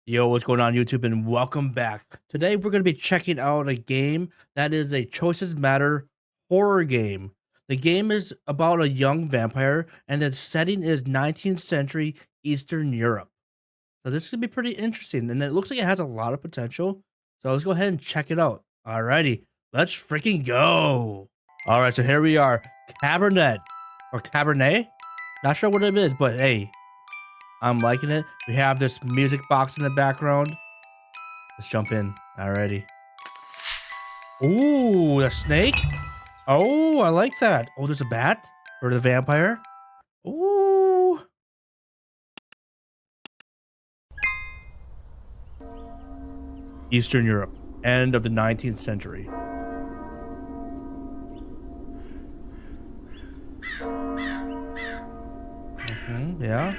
Yo, what's going on YouTube and welcome back. Today we're going to be checking out a game that is a Choices Matter horror game. The game is about a young vampire and the setting is 19th century Eastern Europe. So this is going to be pretty interesting and it looks like it has a lot of potential. So let's go ahead and check it out. Alrighty, let's freaking go. Alright, so here we are. Cabernet or Cabernet. Not sure what it is, but hey, I'm liking it. We have this music box in the background. Let's jump in. Alrighty. Ooh, a snake? Oh, I like that. Oh, there's a bat? Or the vampire? Ooh. Eastern Europe. End of the 19th century. Yeah.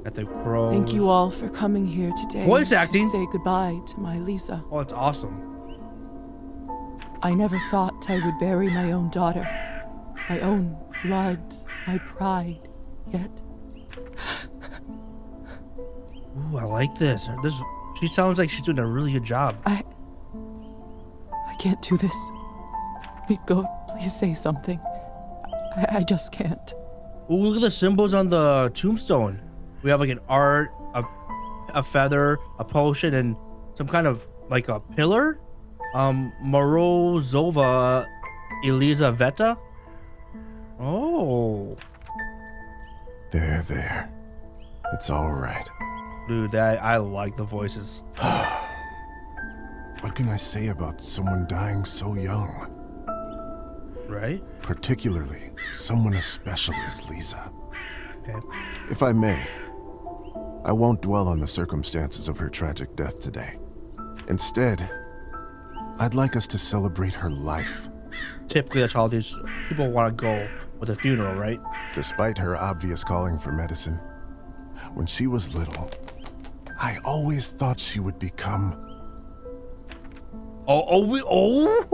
At the crows. Thank you all for coming here today Voice acting. to say goodbye to my Lisa. Oh, it's awesome. I never thought I would bury my own daughter, my own blood, my pride, yet Ooh, I like this. She sounds like she's doing a really good job. I can't do this. Go, please say something. I just can't. Ooh, look at the symbols on the tombstone. We have like an art, a feather, a potion, and some kind of like a pillar. Morozova Elizaveta. Oh. There. It's all right. Dude, I like the voices. What can I say about someone dying so young? Right? Particularly someone as special as Lisa. Okay. If I may, I won't dwell on the circumstances of her tragic death today. Instead, I'd like us to celebrate her life. Typically, that's how these people want to go with a funeral, right? Despite her obvious calling for medicine, when she was little, I always thought she would become... Oh!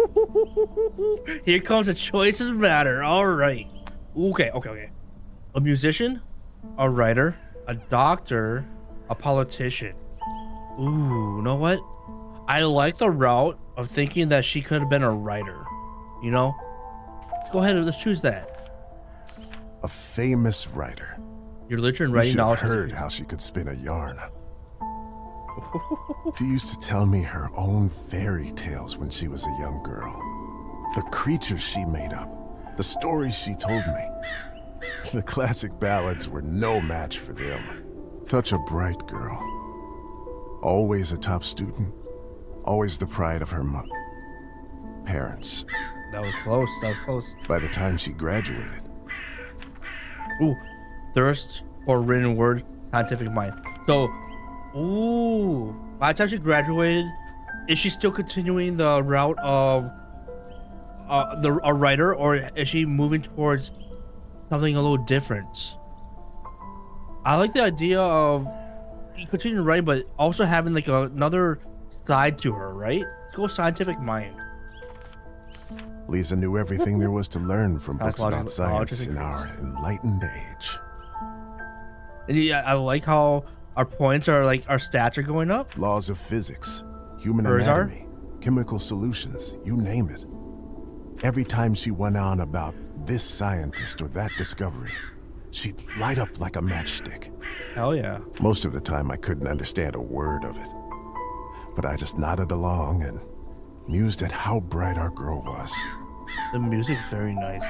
Here comes the Choices Matter. All right. Okay. A musician, a writer, a doctor, a politician. Ooh, you know what? I like the route of thinking that she could have been a writer. You know? Go ahead, let's choose that. a famous writer. Your literature and You writing should have knowledge. heard how she could spin a yarn. She used to tell me her own fairy tales when she was a young girl. The creatures she made up, the stories she told me. The classic ballads were no match for them. Such a bright girl. Always a top student. Always the pride of her parents. That was close. That was close. By the time she graduated, Ooh, thirst for written word, scientific mind. So, ooh, by the time she graduated, is she still continuing the route of a writer, or is she moving towards something a little different? I like the idea of continuing writing, but also having like another side to her, right? Let's go scientific mind. Lisa knew everything there was to learn from books about science Scientific in our enlightened age. And yeah, I like how our points are like our stats are going up. Laws of physics, human Hers are? anatomy, chemical solutions, you name it. Every time she went on about this scientist or that discovery, she'd light up like a matchstick. Hell yeah. Most of the time I couldn't understand a word of it, but I just nodded along and mused at how bright our girl was. The music's very nice.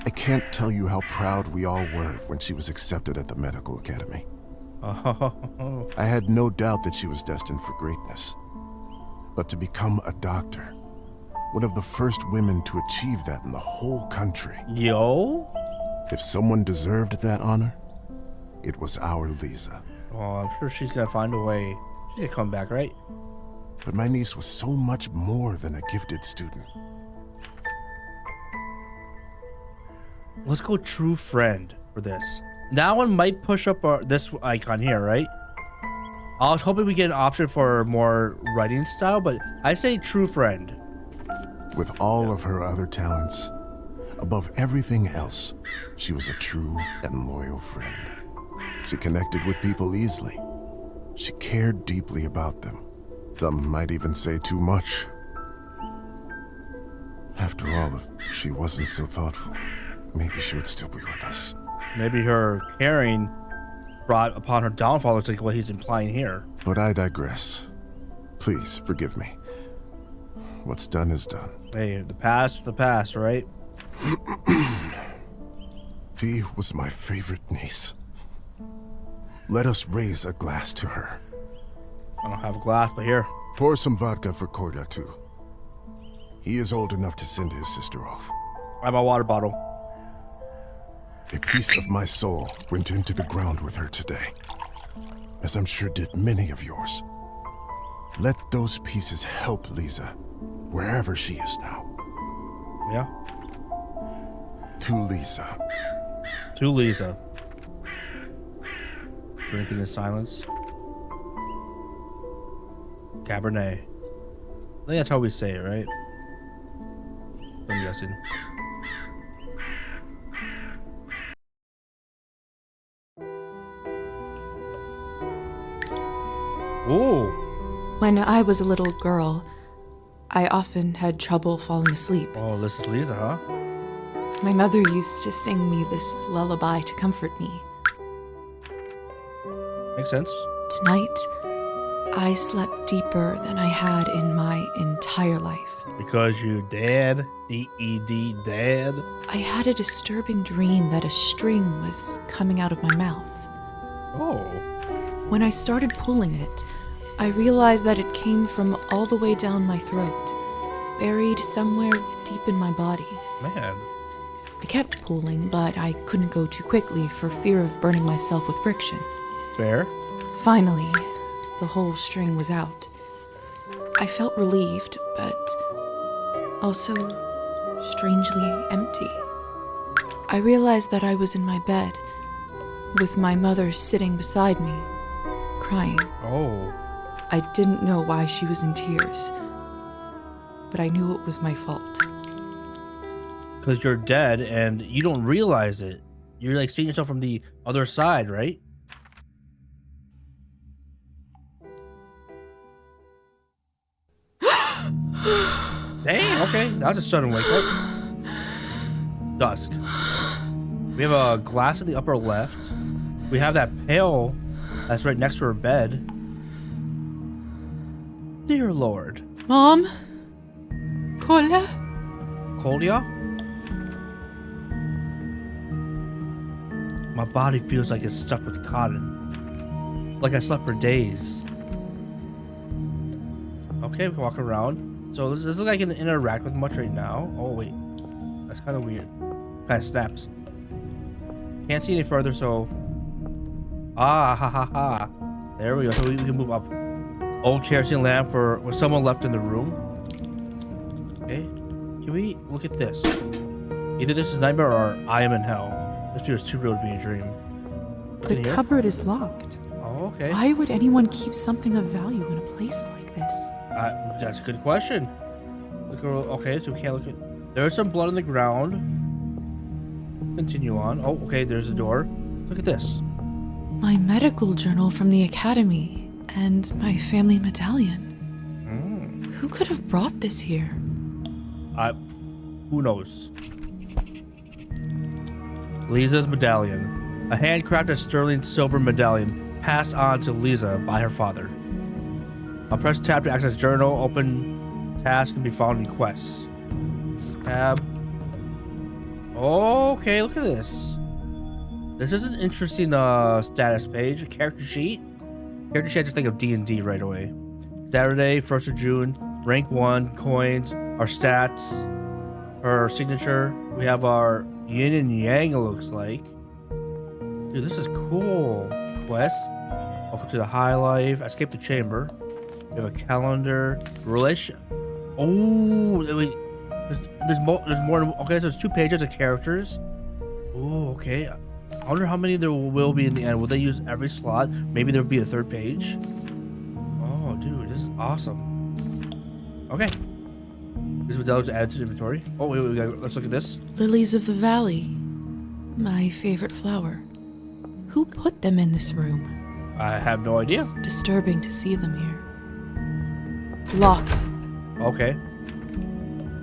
I can't tell you how proud we all were when she was accepted at the medical academy. Oh, I had no doubt that she was destined for greatness. But to become a doctor, one of the first women to achieve that in the whole country. yo. If someone deserved that honor, it was our Lisa. Oh, I'm sure she's gonna find a way. She's gonna come back, right? But my niece was so much more than a gifted student. Let's go true friend for this. That one might push up this icon here, right? I was hoping we get an option for more writing style, but I say true friend. With all of her other talents, above everything else, she was a true and loyal friend. She connected with people easily. She cared deeply about them. Some might even say too much. After all, if she wasn't so thoughtful, maybe she would still be with us. Maybe her caring brought upon her downfall. Looks like what he's implying here. But I digress. Please forgive me. What's done is done. Hey, the past, right? She was my favorite niece. Let us raise a glass to her. I don't have a glass, but here. Pour some vodka for Kolya, too. He is old enough to send his sister off. I have my water bottle. A piece of my soul went into the ground with her today, as I'm sure did many of yours. Let those pieces help Lisa, wherever she is now. Yeah. To Lisa. To Lisa. Drinking in silence. Cabernet. I think that's how we say it, right? I'm guessing. Ooh. When I was a little girl, I often had trouble falling asleep. Oh, this is Lisa, huh? My mother used to sing me this lullaby to comfort me. Makes sense. Tonight, I slept deeper than I had in my entire life. Because you dad, D-E-D, dad. I had a disturbing dream that a string was coming out of my mouth. Oh. When I started pulling it, I realized that it came from all the way down my throat, buried somewhere deep in my body. Man. I kept pulling, but I couldn't go too quickly for fear of burning myself with friction. Fair. Finally, the whole string was out. I felt relieved, but also strangely empty. I realized that I was in my bed, with my mother sitting beside me, crying. Oh. I didn't know why she was in tears, but I knew it was my fault. Because you're dead and you don't realize it. You're like seeing yourself from the other side, right? Dang, okay. That was a sudden wake up. Dusk. We have a glass in the upper left. We have that pail that's right next to her bed. Dear Lord. Mom? Kolya? Kolya? My body feels like it's stuffed with cotton. Like I slept for days. Okay, we can walk around. So this doesn't look like I can interact with much right now. Oh wait, that's kind of weird. Kind of snaps. Can't see any further, so ha ha ha. There we go. So we can move up. Old kerosene lamp for was someone left in the room. Okay, can we look at this? Either this is nightmare or I am in hell. This feels too real to be a dream. What's in The here? cupboard is locked. Oh, okay. Why would anyone keep something of value in a place like this? That's a good question. Okay, so we can't look at. There's some blood on the ground. Continue on. Oh, okay. There's a door. Look at this. My medical journal from the academy and my family medallion. Who could have brought this here? Who knows? Lisa's medallion, a handcrafted sterling silver medallion passed on to Lisa by her father. I'll press tab to access journal. Open task can be found in quests. Tab. Okay, look at this. This is an interesting status page. A character sheet. Character sheet, I just think of D&D right away. Saturday, 1st of June. Rank 1, coins, our stats, our signature. We have our yin and yang, it looks like. Dude, this is cool. Quest. Welcome to the High Life. Escape the chamber. We have a calendar. Relation. Oh, wait. There's more. Okay, so there's 2 pages of characters. Oh, okay. I wonder how many there will be in the end. Will they use every slot? Maybe there'll be a 3rd page. Oh, dude, this is awesome. Okay. This is what add to the inventory. Oh, wait, let's look at this. Lilies of the valley. My favorite flower. Who put them in this room? I have no idea. It's disturbing to see them here. Locked. Okay.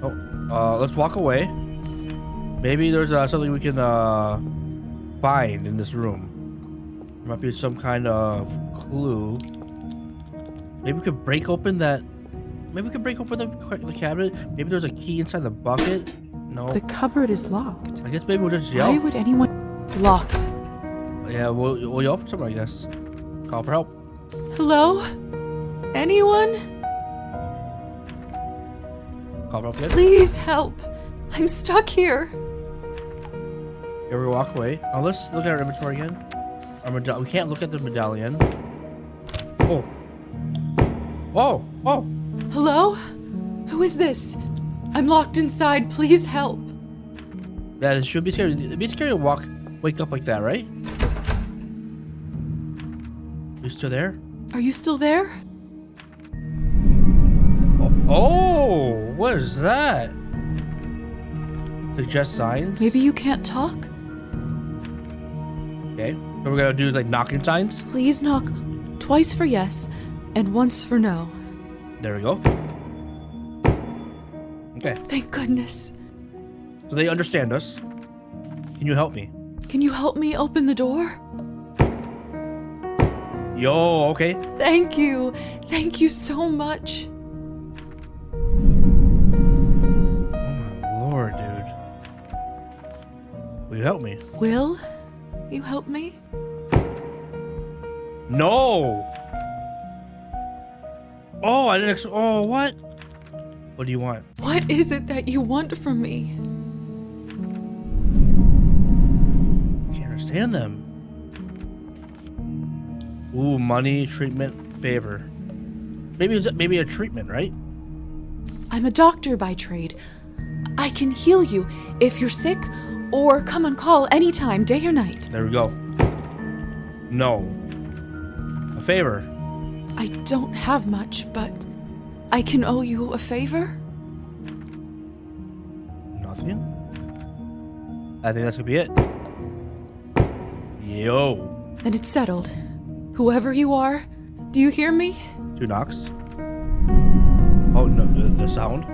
Oh, let's walk away. Maybe there's something we can find in this room. There might be some kind of clue. Maybe we could break open that. Maybe we could break open the cabinet. Maybe there's a key inside the bucket. No. The cupboard is locked. I guess maybe we'll just yell. Why would anyone... Locked. Yeah, we'll yell for someone, I guess. Call for help. Hello? Anyone? Call for help again. Please help. I'm stuck here. Here we walk away. Oh, let's look at our inventory again. We can't look at the medallion. Oh. Oh. Oh. Hello? Who is this? I'm locked inside. Please help. Yeah, it should be scary. It'd be scary to wake up like that, right? You still there? Are you still there? Oh, what is that? Suggest signs? Maybe you can't talk? Okay. So we're gonna do like knocking signs? Please knock twice for yes and once for no. There we go. Okay. Thank goodness. So they understand us. Can you help me? Can you help me open the door? Yo, okay. Thank you. Thank you so much. Oh my lord, dude. Will you help me? Will you help me? No! Oh, I didn't oh, what? What do you want? What is it that you want from me? I can't understand them. Ooh, money, treatment, favor. Maybe a treatment, right? I'm a doctor by trade. I can heal you if you're sick or come on call anytime, day or night. There we go. No. A favor. I don't have much, but I can owe you a favor? Nothing? I think that's gonna be it. Yo. Then it's settled. Whoever you are, do you hear me? 2 knocks. Oh, no, the sound.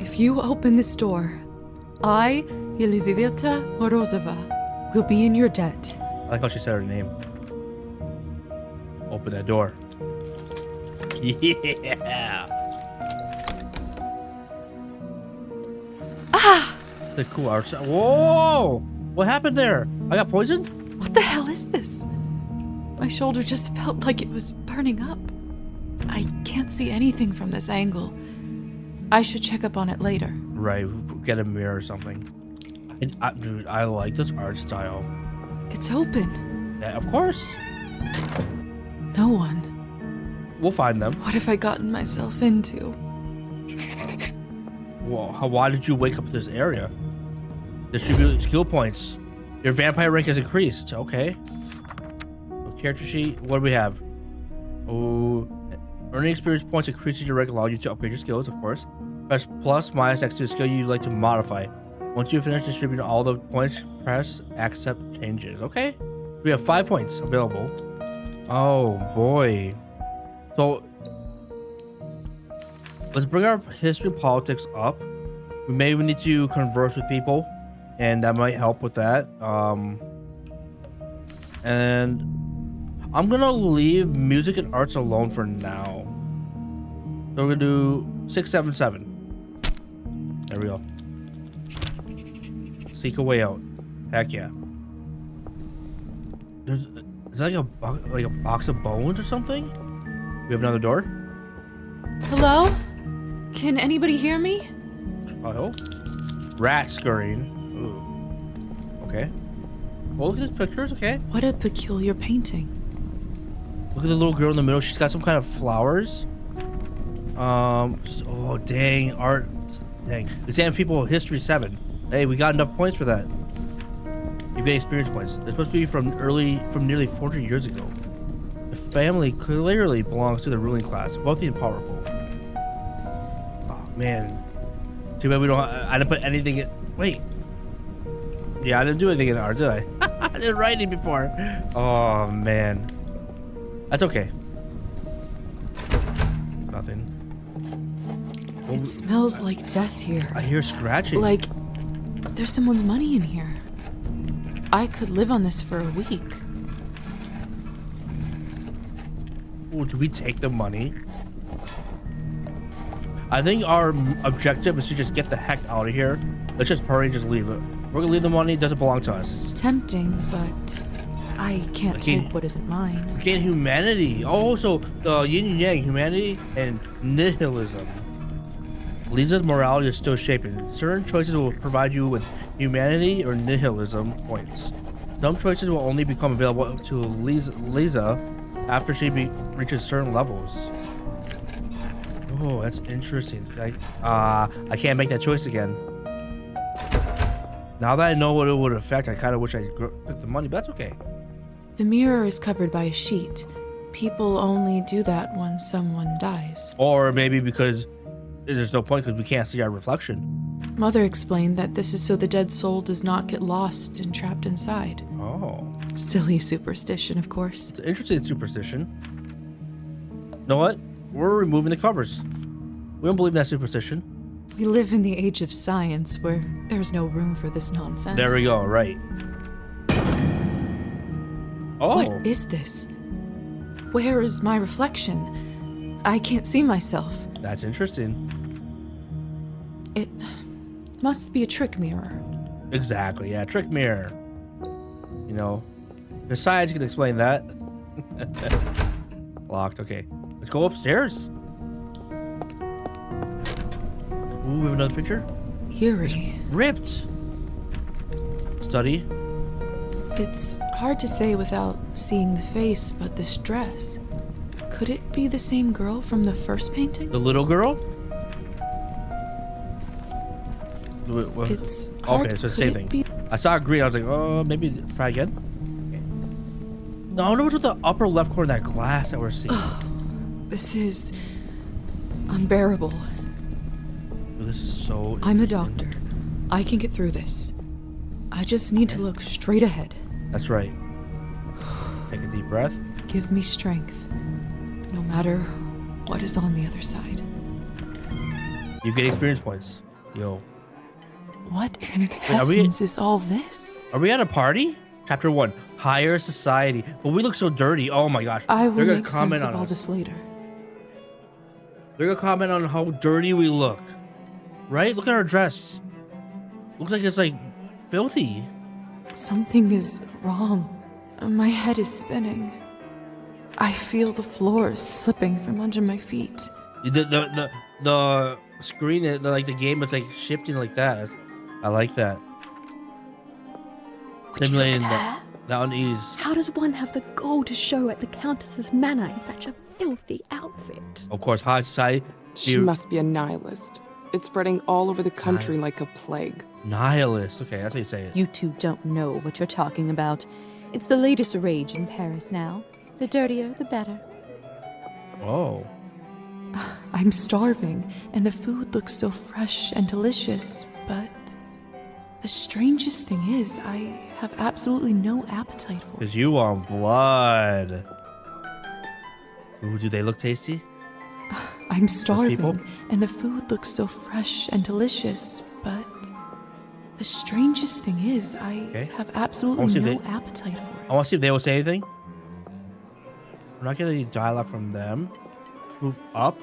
If you open this door, I, Elizaveta Morozova, will be in your debt. I like how she said her name. Open that door. Yeah. Ah! The cool art. Whoa! What happened there? I got poisoned? What the hell is this? My shoulder just felt like it was burning up. I can't see anything from this angle. I should check up on it later. Right, get a mirror or something. Dude, I like this art style. It's open. Yeah, of course. No one. We'll find them. What have I gotten myself into? Well, why did you wake up this area? Distribute skill points. Your vampire rank has increased. Okay. So character sheet. What do we have? Oh, earning experience points increases your rank, allowing you to upgrade your skills, of course. Press plus minus X to a skill you'd like to modify. Once you finish distributing all the points, press accept changes. Okay. We have 5 points available. Oh boy. So let's bring our history and politics up. We may need to converse with people, and that might help with that. And I'm gonna leave music and arts alone for now. So we're gonna do 677. There we go. Seek a way out. Heck yeah. Is that like a box of bones or something? We have another door. Hello? Can anybody hear me? I hope. Rat scurrying. Ooh. Okay. Well, look at these pictures. Okay. What a peculiar painting. Look at the little girl in the middle. She's got some kind of flowers. Oh dang, art. Dang. Exam people history 7. Hey, we got enough points for that. You've got experience points. This must be from nearly 40 years ago. The family clearly belongs to the ruling class, wealthy and powerful. Oh man. Too bad we don't. I didn't put anything in. Wait. Yeah, I didn't do anything in art, did I? I didn't write it before. Oh man, that's okay. Nothing. It smells like death here. I hear scratching. Like there's someone's money in here. I could live on this for a week. Ooh, do we take the money? I think our objective is to just get the heck out of here. Let's just hurry and just leave it. We're gonna leave the money. It doesn't belong to us. Tempting, but I can't take what isn't mine. Gain humanity. Oh, so the yin and yang, humanity and nihilism. Lisa's morality is still shaping. Certain choices will provide you with humanity or nihilism points. Some choices will only become available to Lisa after she reaches certain levels. Oh, that's interesting. I can't make that choice again. Now that I know what it would affect, I kind of wish I took the money, but that's okay. The mirror is covered by a sheet. People only do that when someone dies. Or maybe because there's no point because we can't see our reflection. Mother explained that this is so the dead soul does not get lost and trapped inside. Oh. Silly superstition, of course. It's an interesting superstition. You know what? We're removing the covers. We don't believe in that superstition. We live in the age of science where there's no room for this nonsense. There we go, right. Oh. What is this? Where is my reflection? I can't see myself. That's interesting. It must be a trick mirror. Exactly, yeah, trick mirror. You know, the science can explain that. Locked, okay. Let's go upstairs. Ooh, we have another picture. Eerie. Ripped. Study. It's hard to say without seeing the face, but this dress. Could it be the same girl from the first painting? The little girl? It's hard. Okay, so it's the same thing. I saw green, I was like, oh, maybe try again. Okay. No, I wonder what's with the upper left corner of that glass that we're seeing. This is unbearable. This is so I'm a doctor. I can get through this. I just need to look straight ahead. That's right. Take a deep breath. Give me strength, no matter what is on the other side. You get experience points. Yo. What in heavens is all this? Are we at a party? Chapter 1. Higher society. But we look so dirty. Oh my gosh. I will They're gonna make comment sense of on all us. this later. They're gonna comment on how dirty we look. Right? Look at our dress. Looks like it's like filthy. Something is wrong. My head is spinning. I feel the floor slipping from under my feet. The screen, like the game, it's like shifting like that. I like that. Simulating the unease. How does one have the gall to show at the Countess's manor in such a filthy outfit? Of course, high society. She must be a nihilist. It's spreading all over the country like a plague. Nihilist. Okay, that's how you say it. You two don't know what you're talking about. It's the latest rage in Paris now. The dirtier, the better. Oh. I'm starving, and the food looks so fresh and delicious, but the strangest thing is, I have absolutely no appetite for it. Because you want blood. Ooh, do they look tasty? I'm starving, and the food looks so fresh and delicious, but the strangest thing is, I have absolutely no appetite for it. I want to see if they will say anything. We're not getting any dialogue from them. Move up.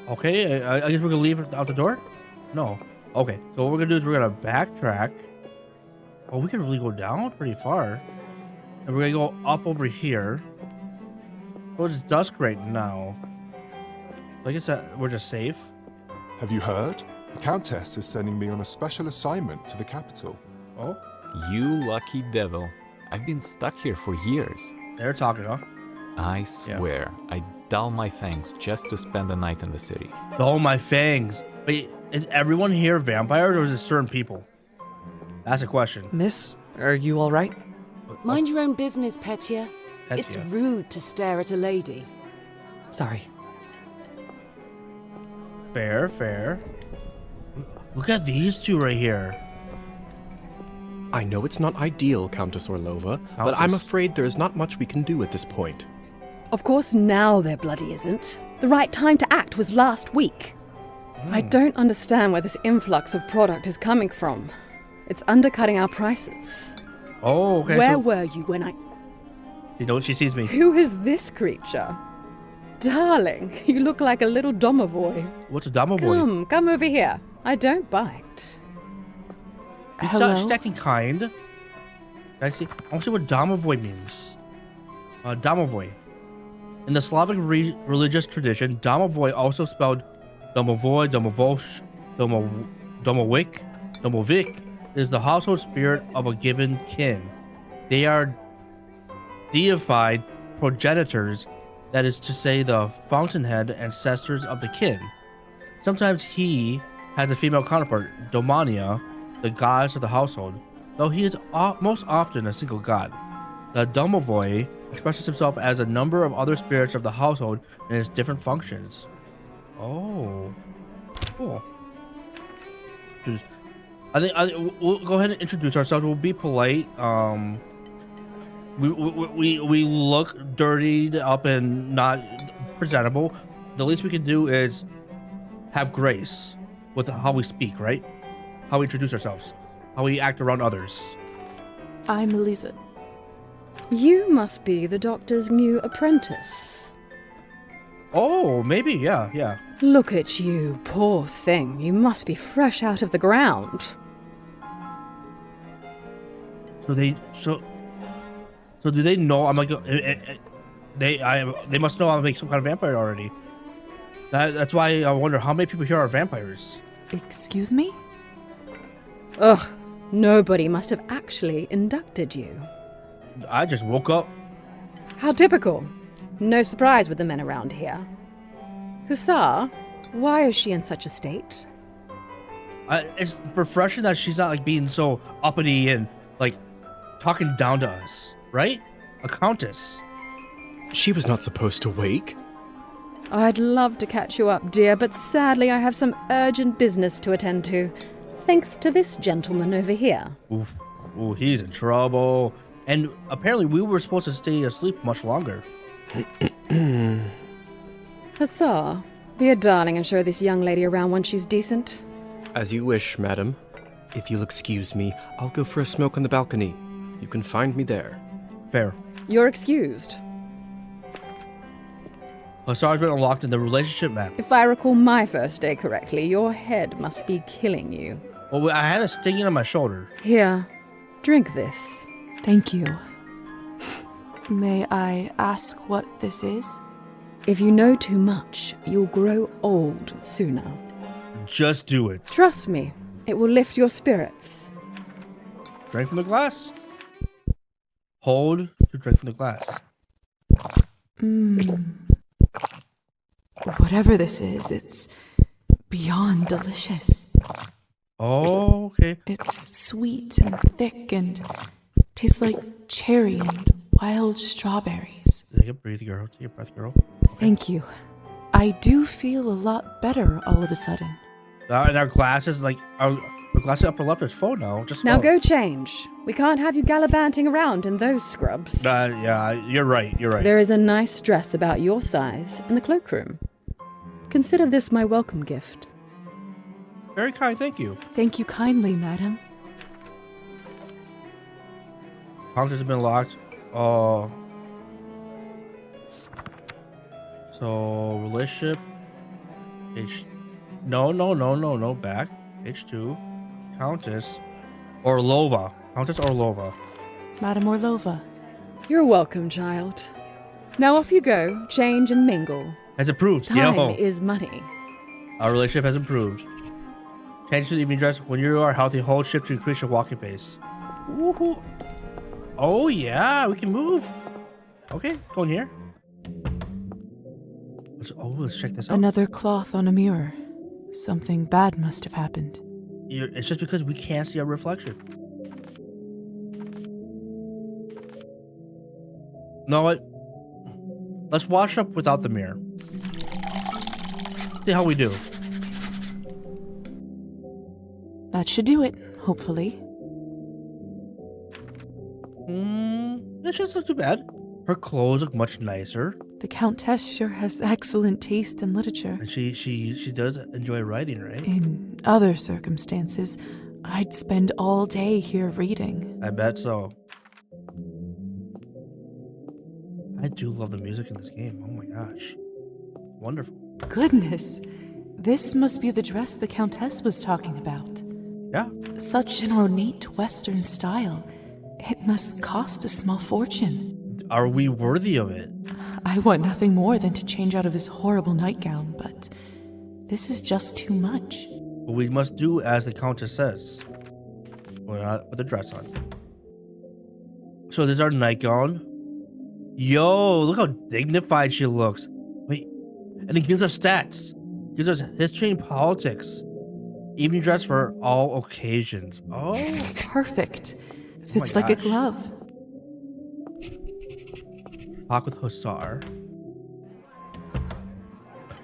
Okay, I guess we're gonna leave out the door? No. Okay, so what we're gonna do is we're gonna backtrack. Oh, we can really go down pretty far. And we're gonna go up over here. Oh, it's dusk right now. I guess that we're just safe. Have you heard? The Countess is sending me on a special assignment to the capital. Oh, You lucky devil. I've been stuck here for years. they're talking, huh? I swear, I dull my fangs just to spend the night in the city. Oh, my fangs. Wait, is everyone here vampires or is it certain people? That's a question. Miss, are you all right? Mind your own business, Petia. It's Petia. rude to stare at a lady. Sorry. Fair, fair. Look at these two right here. I know it's not ideal, Countess Orlova, but I'm Countess. afraid there is not much we can do at this point. Of course, now there bloody isn't. The right time to act was last week. I don't understand where this influx of product is coming from. It's undercutting our prices. Oh, okay. Where so, were you when I... you know, she sees me. Who is this creature? Darling, you look like a little domovoy. What's a domovoy? Come over here. I don't bite. She's acting kind. I want to see what domovoy means. Domovoy. In the Slavic religious tradition, domovoy, also spelled domovoy, domovosh, domovik, is the household spirit of a given kin. They are deified progenitors, that is to say, the fountainhead ancestors of the kin. Sometimes he has a female counterpart, Domania, the goddess of the household, though he is most often a single god. The domovoy expresses himself as a number of other spirits of the household and its different functions. Oh, cool. I think we'll go ahead and introduce ourselves. We'll be polite. We look dirtied up and not presentable. The least we can do is have grace with how we speak, right? How we introduce ourselves, how we act around others. I'm Elisa. You must be the doctor's new apprentice. Oh, maybe, yeah. Look at you, poor thing. You must be fresh out of the ground. So do they know I'm like they must know I'm like some kind of vampire already. That's why I wonder how many people here are vampires. Excuse me? Ugh, nobody must have actually inducted you. I just woke up. How typical. No surprise with the men around here. Hussar, why is she in such a state? It's refreshing that she's not like being so uppity and like talking down to us, right? A countess. She was not supposed to wake. I'd love to catch you up, dear, but sadly I have some urgent business to attend to. Thanks to this gentleman over here. Ooh, he's in trouble. And apparently we were supposed to stay asleep much longer. Hussar, be a darling and show this young lady around when she's decent. As you wish, madam. If you'll excuse me, I'll go for a smoke on the balcony. You can find me there. Fair. You're excused. Hussar's been unlocked in the relationship map. If I recall my first day correctly, your head must be killing you. Well, I had a stinging on my shoulder. Here, drink this. Thank you. May I ask what this is? If you know too much, you'll grow old sooner. Just do it. Trust me, it will lift your spirits. Drink from the glass. Hold to drink from the glass. Whatever this is, it's beyond delicious. Oh, okay. It's sweet and thick and tastes like cherry and wild strawberries. Take a breathe, girl. Take a breath, girl. Thank you. I do feel a lot better all of a sudden. And our glasses, like, our glasses upper left is full now. Just Now go change. We can't have you gallivanting around in those scrubs. Yeah, you're right. You're right. There is a nice dress about your size in the cloakroom. Consider this my welcome gift. Very kind, thank you. Thank you kindly, madam. Countess has been locked. So relationship. No. Back. H2. Countess Orlova. Countess Orlova. Madam Orlova. You're welcome, child. Now off you go, change and mingle. Has improved. Time Yo. is money. Our relationship has improved. Change to the evening dress. When you are healthy, hold shift to increase your walking pace. Woohoo. Oh yeah, we can move. Okay, go in here. Let's check this out. Another cloth on a mirror. Something bad must have happened. It's just because we can't see our reflection. Know what? Let's wash up without the mirror. See how we do. That should do it, hopefully. It doesn't look too bad. Her clothes look much nicer, The Countess sure has excellent taste in literature. and she does enjoy writing, right? In other circumstances, I'd spend all day here reading. I bet so. I do love the music in this game. Oh my gosh, wonderful. Goodness, this must be the dress the Countess was talking about. Yeah. Such an ornate Western style. It must cost a small fortune. Are we worthy of it? I want nothing more than to change out of this horrible nightgown, but this is just too much. But we must do as the Countess says. We're not put the dress on. So this is our nightgown. Yo, look how dignified she looks. Wait, and it gives us stats. Gives us history and politics. Evening dress for all occasions. Oh, It's perfect. Fits my like a gosh. glove. talk with Hussar.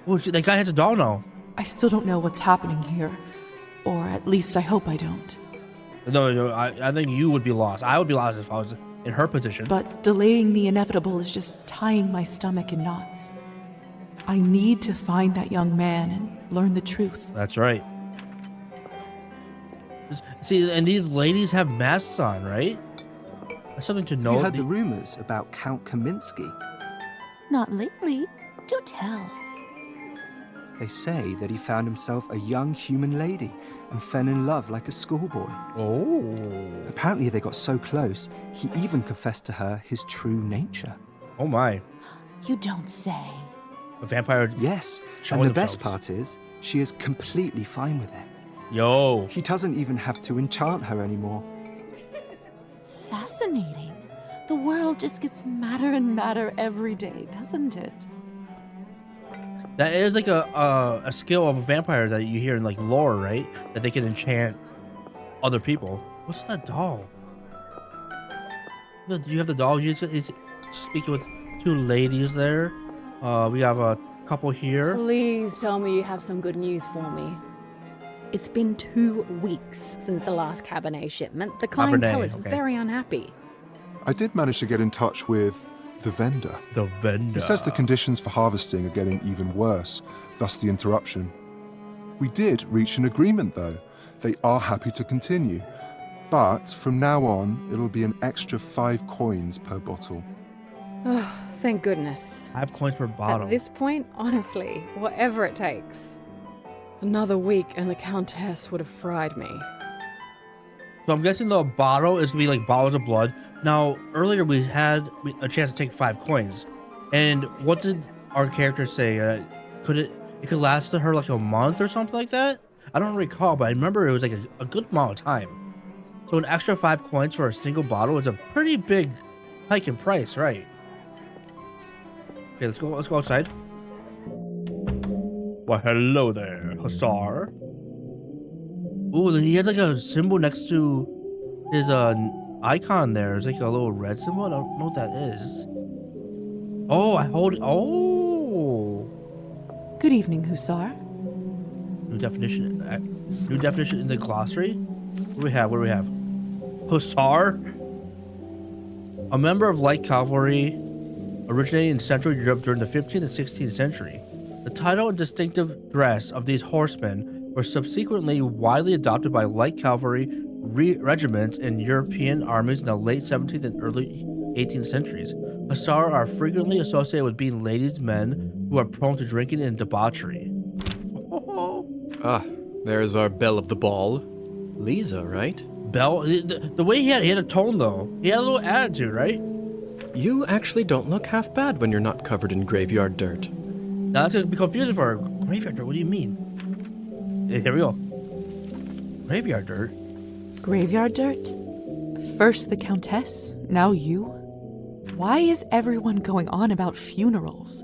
Oh, shit, that guy has a doll now. I still don't know what's happening here. Or at least I hope I don't. No, I think you would be lost. I would be lost if I was in her position. But delaying the inevitable is just tying my stomach in knots. I need to find that young man and learn the truth. That's right. See, and these ladies have masks on, right? That's something to know. You heard the rumors about Count Kaminsky. Not lately. Do tell. They say that he found himself a young human lady and fell in love like a schoolboy. Oh. Apparently they got so close, he even confessed to her his true nature. Oh my. You don't say. A vampire. Yes, showing and the best themselves. part is, she is completely fine with it. Yo. He doesn't even have to enchant her anymore. Fascinating. The world just gets madder and madder every day, doesn't it? That is like a skill of a vampire that you hear in like lore, right? That they can enchant other people. What's that doll? Do you have the doll? He's speaking with two ladies there. We have a couple here. Please tell me you have some good news for me. It's been 2 weeks since the last Cabernet shipment. The clientele is okay. very unhappy. I did manage to get in touch with the vendor. The vendor. He says the conditions for harvesting are getting even worse, thus the interruption. We did reach an agreement though. They are happy to continue. But from now on, it'll be an extra 5 coins per bottle. Oh, thank goodness. 5 coins per bottle. At this point, honestly, whatever it takes. Another week and the Countess would have fried me. So I'm guessing the bottle is gonna be like bottles of blood. Now, earlier we had a chance to take 5 coins, and what did our character say? It could last to her like a month or something like that? I don't recall, but I remember it was like a good amount of time. So an extra 5 coins for a single bottle is a pretty big hike in price, right? Okay, let's go outside. Well, hello there, Hussar. Ooh, he has like a symbol next to his icon there. It's like a little red symbol. I don't know what that is. Oh, I hold. Oh, Good evening, Hussar. new definition. New definition in the glossary. What do we have? What do we have? Hussar, a member of light cavalry, originating in Central Europe during the 15th and 16th century. The title and distinctive dress of these horsemen were subsequently widely adopted by light cavalry regiments in European armies in the late 17th and early 18th centuries. Hussar are frequently associated with being ladies' men who are prone to drinking and debauchery. Ah, there's our belle of the ball. Lisa, right? Bell, the way he had a tone though, he had a little attitude, right? You actually don't look half bad when you're not covered in graveyard dirt. Now that's gonna be confusing for her. Graveyard dirt, what do you mean? Here we go. Graveyard dirt? Graveyard dirt? First the Countess, now you? Why is everyone going on about funerals?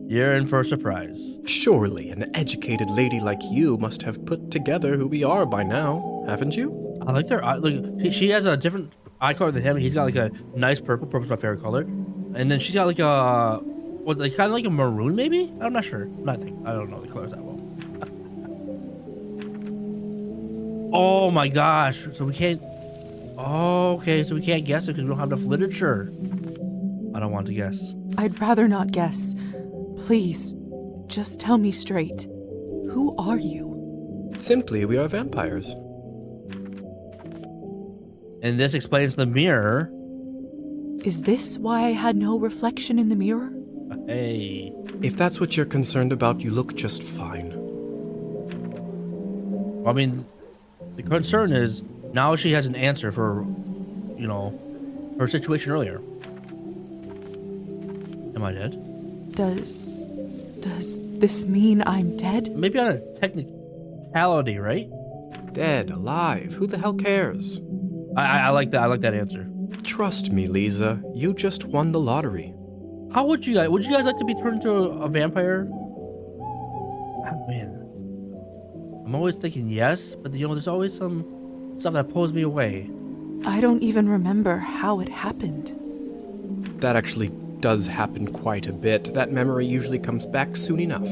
You're in for a surprise. Surely an educated lady like you must have put together who we are by now, haven't you? I like their eye. Look, she has a different eye color than him. He's got like a nice purple. Purple's my favorite color. And then she's got like a, what, like kind of like a maroon maybe? I'm not sure. I don't know the colors that well. Oh my gosh. So we can't Oh, okay, so we can't guess it because we don't have enough literature. I don't want to guess. I'd rather not guess. Please, just tell me straight. Who are you? Simply, we are vampires. And this explains the mirror. Is this why I had no reflection in the mirror? Hey. If that's what you're concerned about, you look just fine. I mean, the concern is now she has an answer for, you know, her situation earlier. Am I dead? Does this mean I'm dead? Maybe on a technicality, right? Dead, alive, who the hell cares? I like that. I like that answer. Trust me, Lisa, you just won the lottery. How would you guys like to be turned into a vampire? Oh, man. I'm always thinking yes, but you know, there's always some stuff that pulls me away. I don't even remember how it happened. That actually does happen quite a bit. That memory usually comes back soon enough.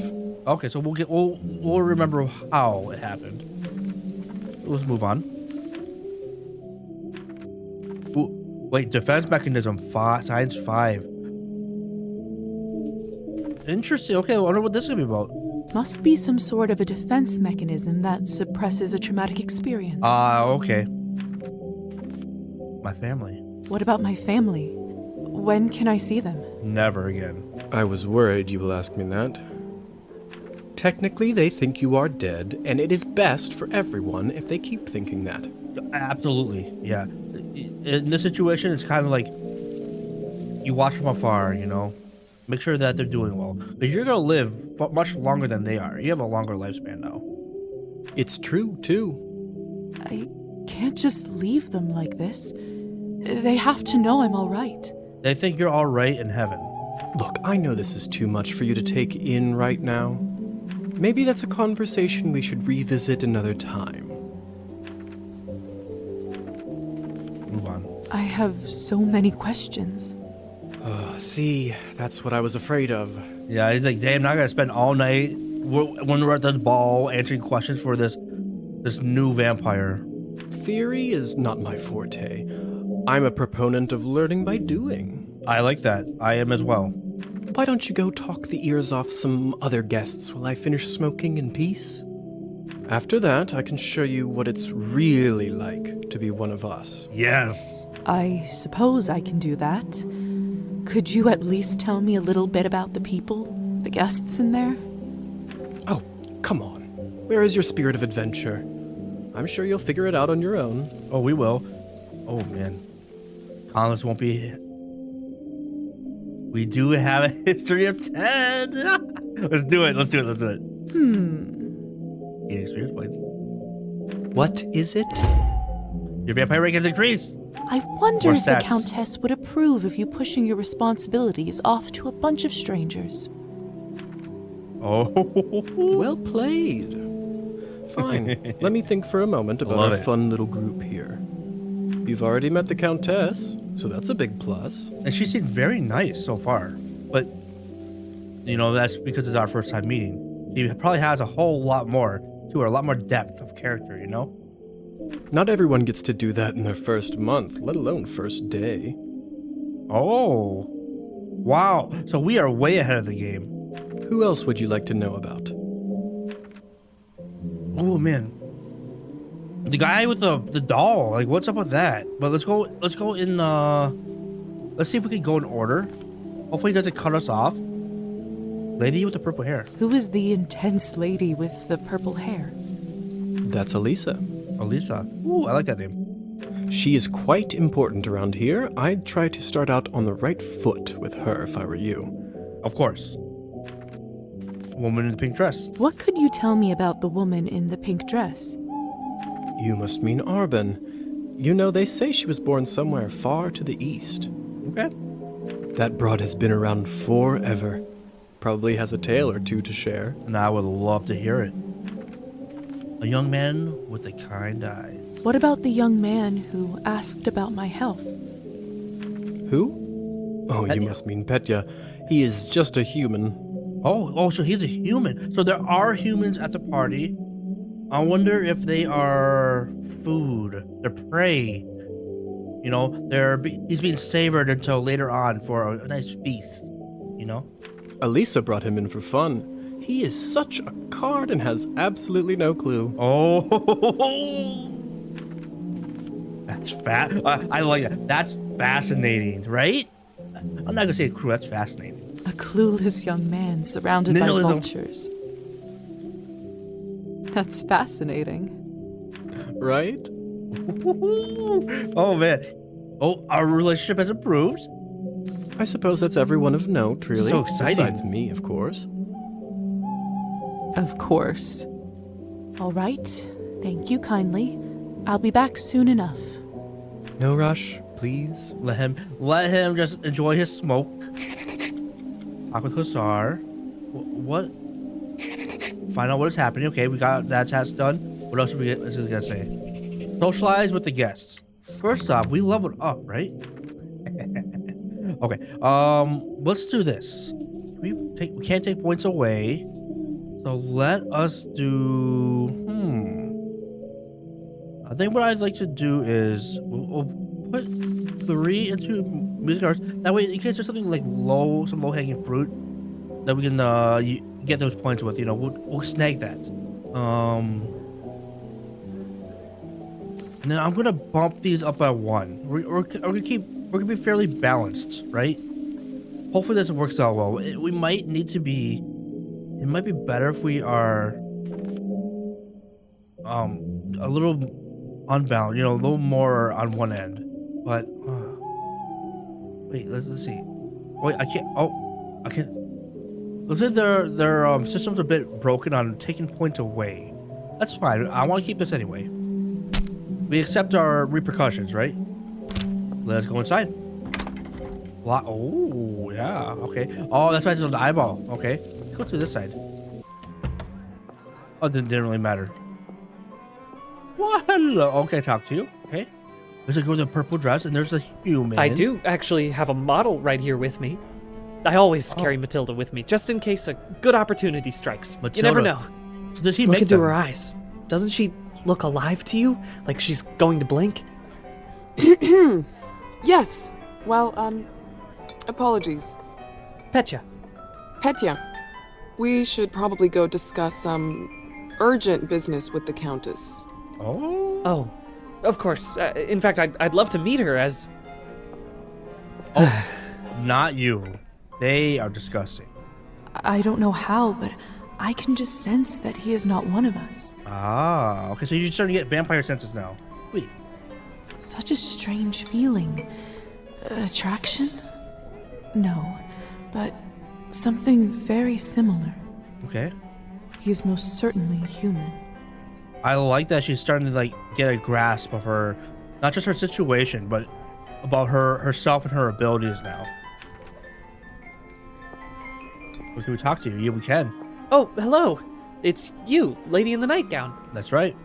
Okay, so we'll remember how it happened. Let's move on. Ooh, wait, defense mechanism science 5. Interesting. Okay, I wonder what this is gonna be about. Must be some sort of a defense mechanism that suppresses a traumatic experience. Okay. My family. What about my family? When can I see them? Never again. I was worried you will ask me that. Technically, they think you are dead, and it is best for everyone if they keep thinking that. Absolutely, yeah. In this situation, it's kind of like you watch from afar, you know? Make sure that they're doing well. Because you're going to live much longer than they are. You have a longer lifespan now. It's true, too. I can't just leave them like this. They have to know I'm all right. They think you're all right in heaven. Look, I know this is too much for you to take in right now. Maybe that's a conversation we should revisit another time. Move on. I have so many questions. See, that's what I was afraid of. Yeah, he's like, damn, I'm not going to spend all night when we're at this ball answering questions for this new vampire. Theory is not my forte. I'm a proponent of learning by doing. I like that. I am as well. Why don't you go talk the ears off some other guests while I finish smoking in peace? After that, I can show you what it's really like to be one of us. Yes. I suppose I can do that. Could you at least tell me a little bit about the people, the guests in there? Oh, come on. Where is your spirit of adventure? I'm sure you'll figure it out on your own. Oh, we will. Oh, man. Collins won't be... We do have a history of 10. Let's do it. Gain experience points. What is it? Your vampire rank has increased. I wonder More if the stats. Countess would approve of you pushing your responsibilities off to a bunch of strangers. Oh. Well played. Fine. Let me think for a moment about Love our it. fun little group here. You've already met the Countess, so that's a big plus. And she seemed very nice so far. But, you know, that's because it's our first time meeting. She probably has a whole lot more to her, a lot more depth of character, you know? Not everyone gets to do that in their first month, let alone first day. Oh. Wow. So we are way ahead of the game. Who else would you like to know about? Oh, man. The guy with the doll. Like, what's up with that? But let's go in, let's see if we can go in order. Hopefully it doesn't cut us off. Lady with the purple hair. Who is the intense lady with the purple hair? That's Elisa. Elisa. Ooh, I like that name. She is quite important around here. I'd try to start out on the right foot with her if I were you. Of course. Woman in the pink dress. What could you tell me about the woman in the pink dress? You must mean Arbin. You know, they say she was born somewhere far to the east. Okay. That broad has been around forever. Probably has a tale or two to share. And I would love to hear it. A young man with the kind eyes. What about the young man who asked about my health? Who? Oh, Petya. you must mean Petya. He is just a human. Oh, so he's a human. So there are humans at the party. I wonder if they are food. They're prey. You know, he's being savored until later on for a nice feast. You know. Elisa brought him in for fun. He is such a card and has absolutely no clue. Oh, that's fat. I like that. That's fascinating, right? I'm not gonna say crew. That's fascinating. A clueless young man surrounded by vultures. That's fascinating. Right? Oh, man. Oh, our relationship has improved. I suppose that's everyone of note, really. So exciting. Besides me, of course. Of course. All right. Thank you kindly. I'll be back soon enough. No rush, please. Let him just enjoy his smoke. Talk with Hussar. What? Find out what is happening. Okay, we got that task done. What else are we gonna say? Socialize with the guests. First off, we leveled up, right? Okay. Let's do this. We can't take points away. So let us do. I think what I'd like to do is we'll put 3 into music arts. That way, in case there's something like some low-hanging fruit that we can get those points with, you know, we'll snag that. And then I'm gonna bump these up by 1. We're gonna be fairly balanced, right? Hopefully this works out well. It might be better if we are a little unbalanced, you know, a little more on one end. But wait, let's see. Wait, I can't. Oh, I can't. Looks like their system's a bit broken on taking points away. That's fine. I want to keep this anyway. We accept our repercussions, right? Let's go inside. Oh, yeah. Okay. Oh, that's right. It's on the eyeball. Okay. Let's go to this side. Oh, it didn't really matter. What? Hello. Okay, talk to you. Okay. There's a girl with a purple dress, and there's a human. I do actually have a model right here with me. I always carry Matilda with me, just in case a good opportunity strikes. Matilda. You never know. So does he look make into them? her eyes. Doesn't she look alive to you? Like she's going to blink? Yes. Well, apologies. Petya. Petya. We should probably go discuss some urgent business with the Countess. Oh, of course. In fact, I'd love to meet her as... Oh, not you. They are discussing. I don't know how, but I can just sense that he is not one of us. Ah, okay, so you're starting to get vampire senses now. Wait. Such a strange feeling. Attraction? No, but something very similar. Okay. He is most certainly human. I like that she's starting to like get a grasp of her, not just her situation, but about herself and her abilities now. Well, can we talk to you? Yeah, we can. Oh, hello. It's you, lady in the nightgown. That's right.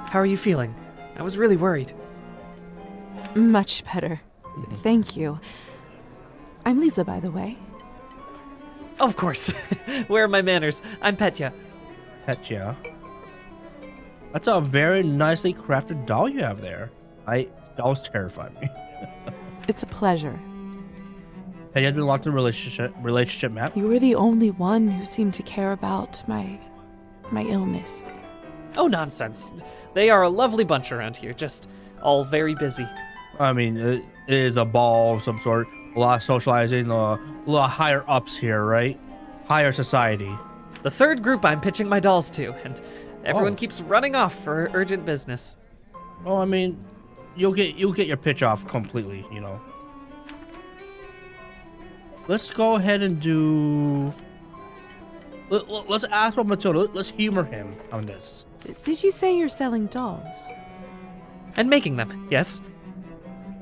How are you feeling? I was really worried. Much better. Thank you. I'm Lisa, by the way. Of course. Where are my manners? I'm Petya. Petya. That's a very nicely crafted doll you have there. Dolls terrify me. It's a pleasure. Petya has been locked in a relationship map. You were the only one who seemed to care about my illness. Oh, nonsense. They are a lovely bunch around here, just all very busy. I mean, it is a ball of some sort. A lot of socializing, a lot higher ups here, right? Higher society. The third group I'm pitching my dolls to, and everyone keeps running off for urgent business. Oh, I mean, you'll get your pitch off completely, you know. Let's go ahead and do. Let's ask about Matilda. Let's humor him on this. Did you say you're selling dolls? And making them, yes.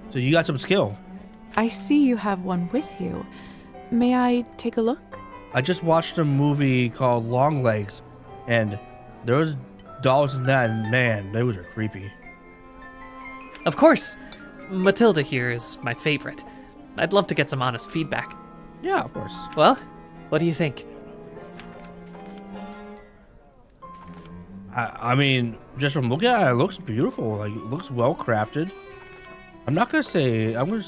So you got some skill. I see you have one with you. May I take a look? I just watched a movie called Long Legs, and there was dolls in that, and man, those are creepy. Of course. Matilda here is my favorite. I'd love to get some honest feedback. Yeah, of course. Well, what do you think? I mean, just from looking at it, it looks beautiful. Like, it looks well crafted. I'm not gonna say. I'm gonna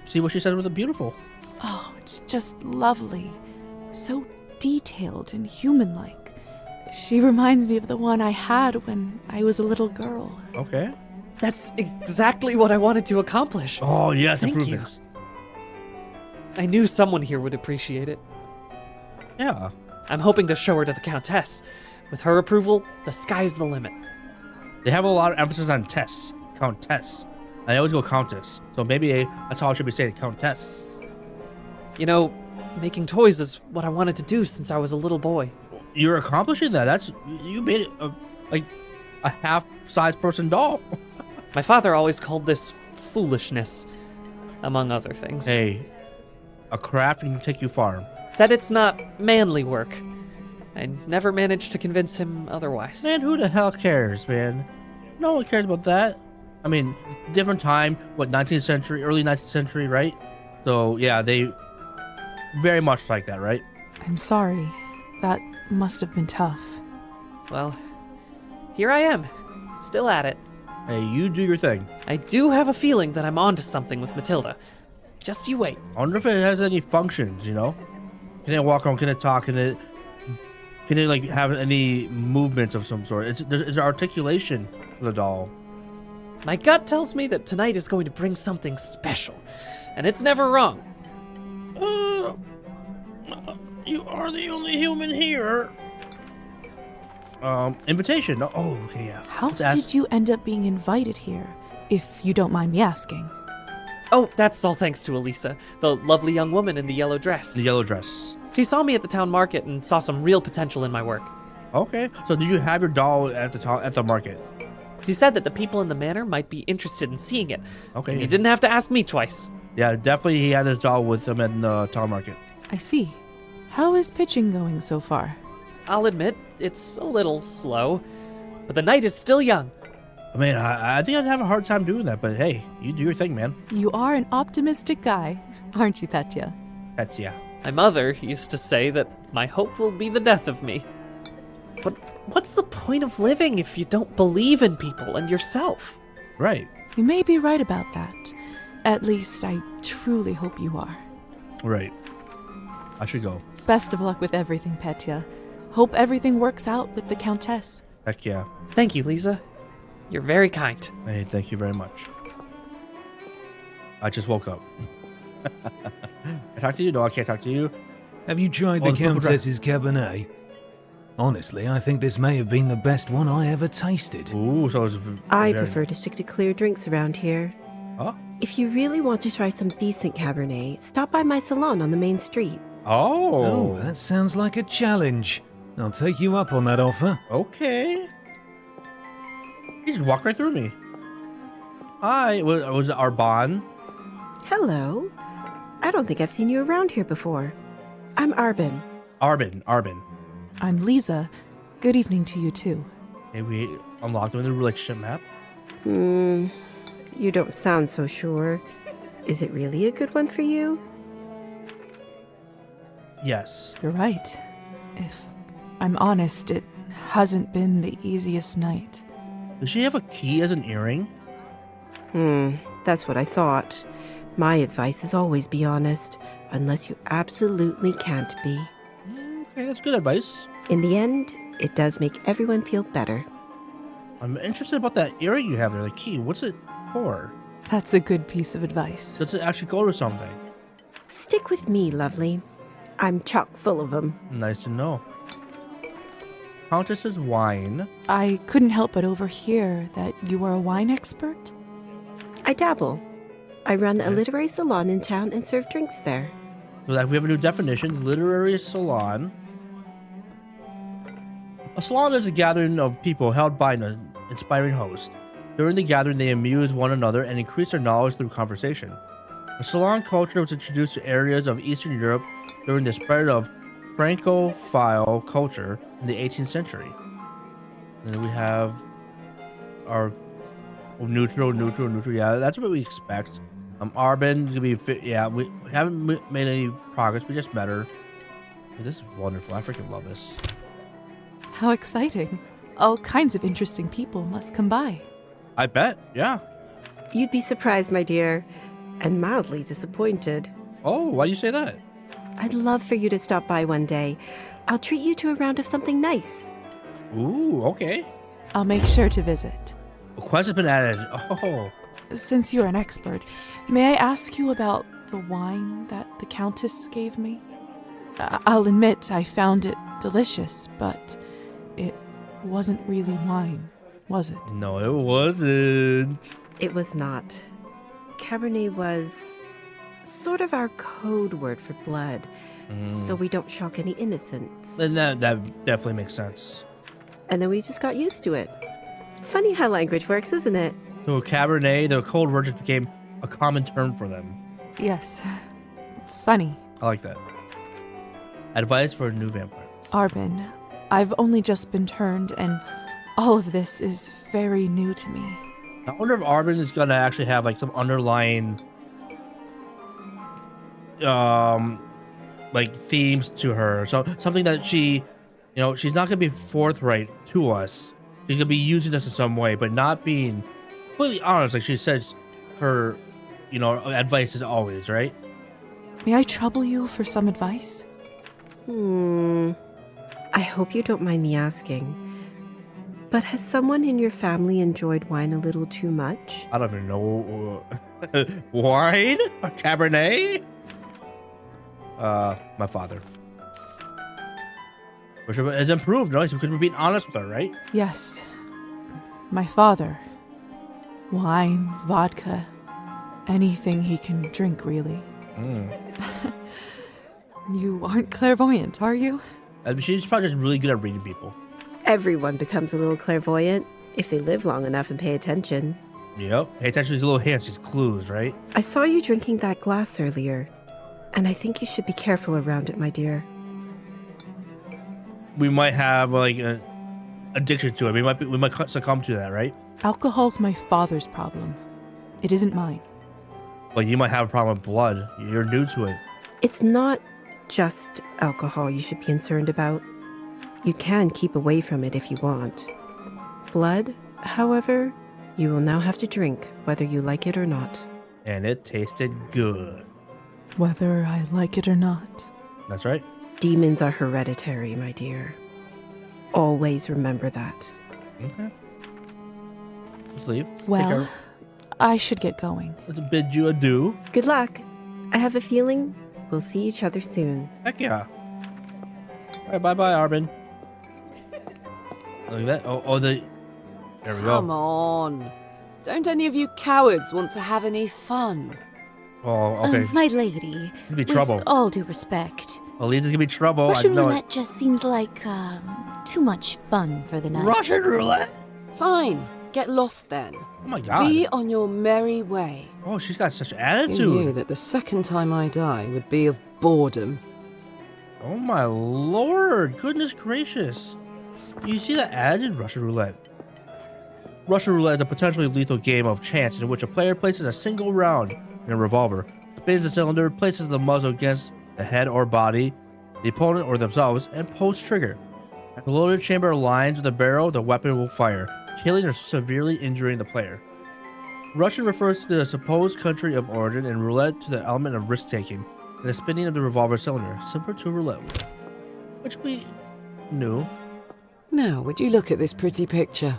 see what she says with the beautiful. Oh, it's just lovely. So detailed and human-like. She reminds me of the one I had when I was a little girl. Okay. That's exactly what I wanted to accomplish. Oh, yes, Thank improvements. you. I knew someone here would appreciate it. Yeah. I'm hoping to show her to the Countess. With her approval, the sky's the limit. They have a lot of emphasis on Tess. Countess. I always go Countess. So maybe that's how I should be saying Countess. You know, making toys is what I wanted to do since I was a little boy. You're accomplishing that. You made it like a half-size person doll. My father always called this foolishness, among other things. Hey, a craft can take you far. Said it's not manly work. I never managed to convince him otherwise. Man, who the hell cares, man? No one cares about that. I mean, different time, 19th century, early 19th century, right? So, yeah, they very much like that, right? I'm sorry. That must have been tough. Well, here I am, still at it. Hey, you do your thing. I do have a feeling that I'm onto something with Matilda. Just you wait. I wonder if it has any functions, you know? Can it walk around? Can it talk? Can it like have any movements of some sort? Is there articulation for the doll? My gut tells me that tonight is going to bring something special, and it's never wrong. You are the only human here. Invitation. Oh, okay, yeah. How did you end up being invited here, if you don't mind me asking? Oh, that's all thanks to Elisa, the lovely young woman in the yellow dress. The yellow dress. She saw me at the town market and saw some real potential in my work. Okay, so did you have your doll at the market? She said that the people in the manor might be interested in seeing it. Okay. And you didn't have to ask me twice. Yeah, definitely he had his doll with him in the town market. I see. How is pitching going so far? I'll admit, it's a little slow, but the night is still young. Man, I think I'd have a hard time doing that, but hey, you do your thing, man. You are an optimistic guy, aren't you, Petya? Petya. My mother used to say that my hope will be the death of me. But what's the point of living if you don't believe in people and yourself? Right. You may be right about that. At least I truly hope you are. Right. I should go. Best of luck with everything, Petya. Hope everything works out with the Countess. Heck yeah. Thank you, Lisa. You're very kind. Hey, thank you very much. I just woke up. I talk to you? No, I can't talk to you. Have you tried the Countess's Cabernet? Honestly, I think this may have been the best one I ever tasted. Ooh, so it's I prefer to stick to clear drinks around here. Huh? If you really want to try some decent Cabernet, stop by my salon on the main street. Oh, that sounds like a challenge. I'll take you up on that offer. Okay. He just walked right through me. Hi, was it Arbon? Hello. I don't think I've seen you around here before. I'm Arbin. Arbin. I'm Lisa. Good evening to you, too. Hey, we unlocked him in the relationship map. You don't sound so sure. Is it really a good one for you? Yes. You're right. If I'm honest, it hasn't been the easiest night. Does she have a key as an earring? That's what I thought. My advice is always be honest, unless you absolutely can't be. Okay, that's good advice. In the end, it does make everyone feel better. I'm interested about that earring you have there, the key. What's it for? That's a good piece of advice. Does it actually go to something? Stick with me, lovely. I'm chock full of them. Nice to know. Countess's wine. I couldn't help but overhear that you are a wine expert? I dabble. I run a literary salon in town and serve drinks there. So that we have a new definition, literary salon. A salon is a gathering of people held by an inspiring host. During the gathering, they amuse one another and increase their knowledge through conversation. The salon culture was introduced to areas of Eastern Europe during the spread of Francophile culture in the 18th century. And then we have our neutral. Yeah, that's what we expect. Arbin to be fit. Yeah, we haven't made any progress. We just met her. This is wonderful. I freaking love this. How exciting. All kinds of interesting people must come by. I bet. Yeah. You'd be surprised, my dear, and mildly disappointed. Oh, why do you say that? I'd love for you to stop by one day. I'll treat you to a round of something nice. Ooh, okay. I'll make sure to visit. A quest has been added. Oh. Since you're an expert, may I ask you about the wine that the Countess gave me? I'll admit I found it delicious, but it wasn't really wine, was it? No, it wasn't. It was not. Cabernet was sort of our code word for blood, so we don't shock any innocents. And that definitely makes sense. And then we just got used to it. Funny how language works, isn't it? So Cabernet, the cold word just became a common term for them. Yes. Funny. I like that. Advice for a new vampire. Arbin, I've only just been turned, and all of this is very new to me. I wonder if Arbin is gonna actually have like some underlying like themes to her. So something that she, she's not gonna be forthright to us. She's gonna be using us in some way, but not being completely honest. Like she says her, advice is always, right? May I trouble you for some advice? I hope you don't mind me asking, but has someone in your family enjoyed wine a little too much? I don't even know. Wine? A Cabernet? My father. Which has improved, no? Because we're being honest with her, right? Yes. My father. Wine, vodka, anything he can drink, really. You aren't clairvoyant, are you? She's probably just really good at reading people. Everyone becomes a little clairvoyant if they live long enough and pay attention. Yep. Pay attention to these little hints, these clues, right? I saw you drinking that glass earlier, and I think you should be careful around it, my dear. We might have like an addiction to it. We might succumb to that, right? Alcohol's my father's problem. It isn't mine. But you might have a problem with blood. You're new to it. It's not just alcohol you should be concerned about. You can keep away from it if you want. Blood, however, you will now have to drink, whether you like it or not. And it tasted good. Whether I like it or not. That's right. Demons are hereditary, my dear. Always remember that. Okay. Let's leave. Well, I should get going. Let's bid you adieu. Good luck. I have a feeling we'll see each other soon. Heck yeah. All right, bye-bye, Arbin. Look at that. There we go. Come on. Don't any of you cowards want to have any fun? Oh, okay. My lady, It'll be trouble. with all due respect, Elisa's gonna be trouble. Russian I know roulette it. just seems like too much fun for the night. Russian roulette? Fine. Get lost then. Oh my god. Be on your merry way. Oh, she's got such You attitude. knew that the second time I die would be of boredom. Oh my lord. Goodness gracious. You see that ad in Russian roulette? Russian roulette is a potentially lethal game of chance in which a player places a single round in a revolver, spins a cylinder, places the muzzle against the head or body, the opponent or themselves, and pulls trigger. If the loaded chamber aligns with the barrel, the weapon will fire, killing or severely injuring the player. Russian refers to the supposed country of origin, and roulette to the element of risk-taking and the spinning of the revolver cylinder, similar to roulette wheel, which we knew. Now, would you look at this pretty picture?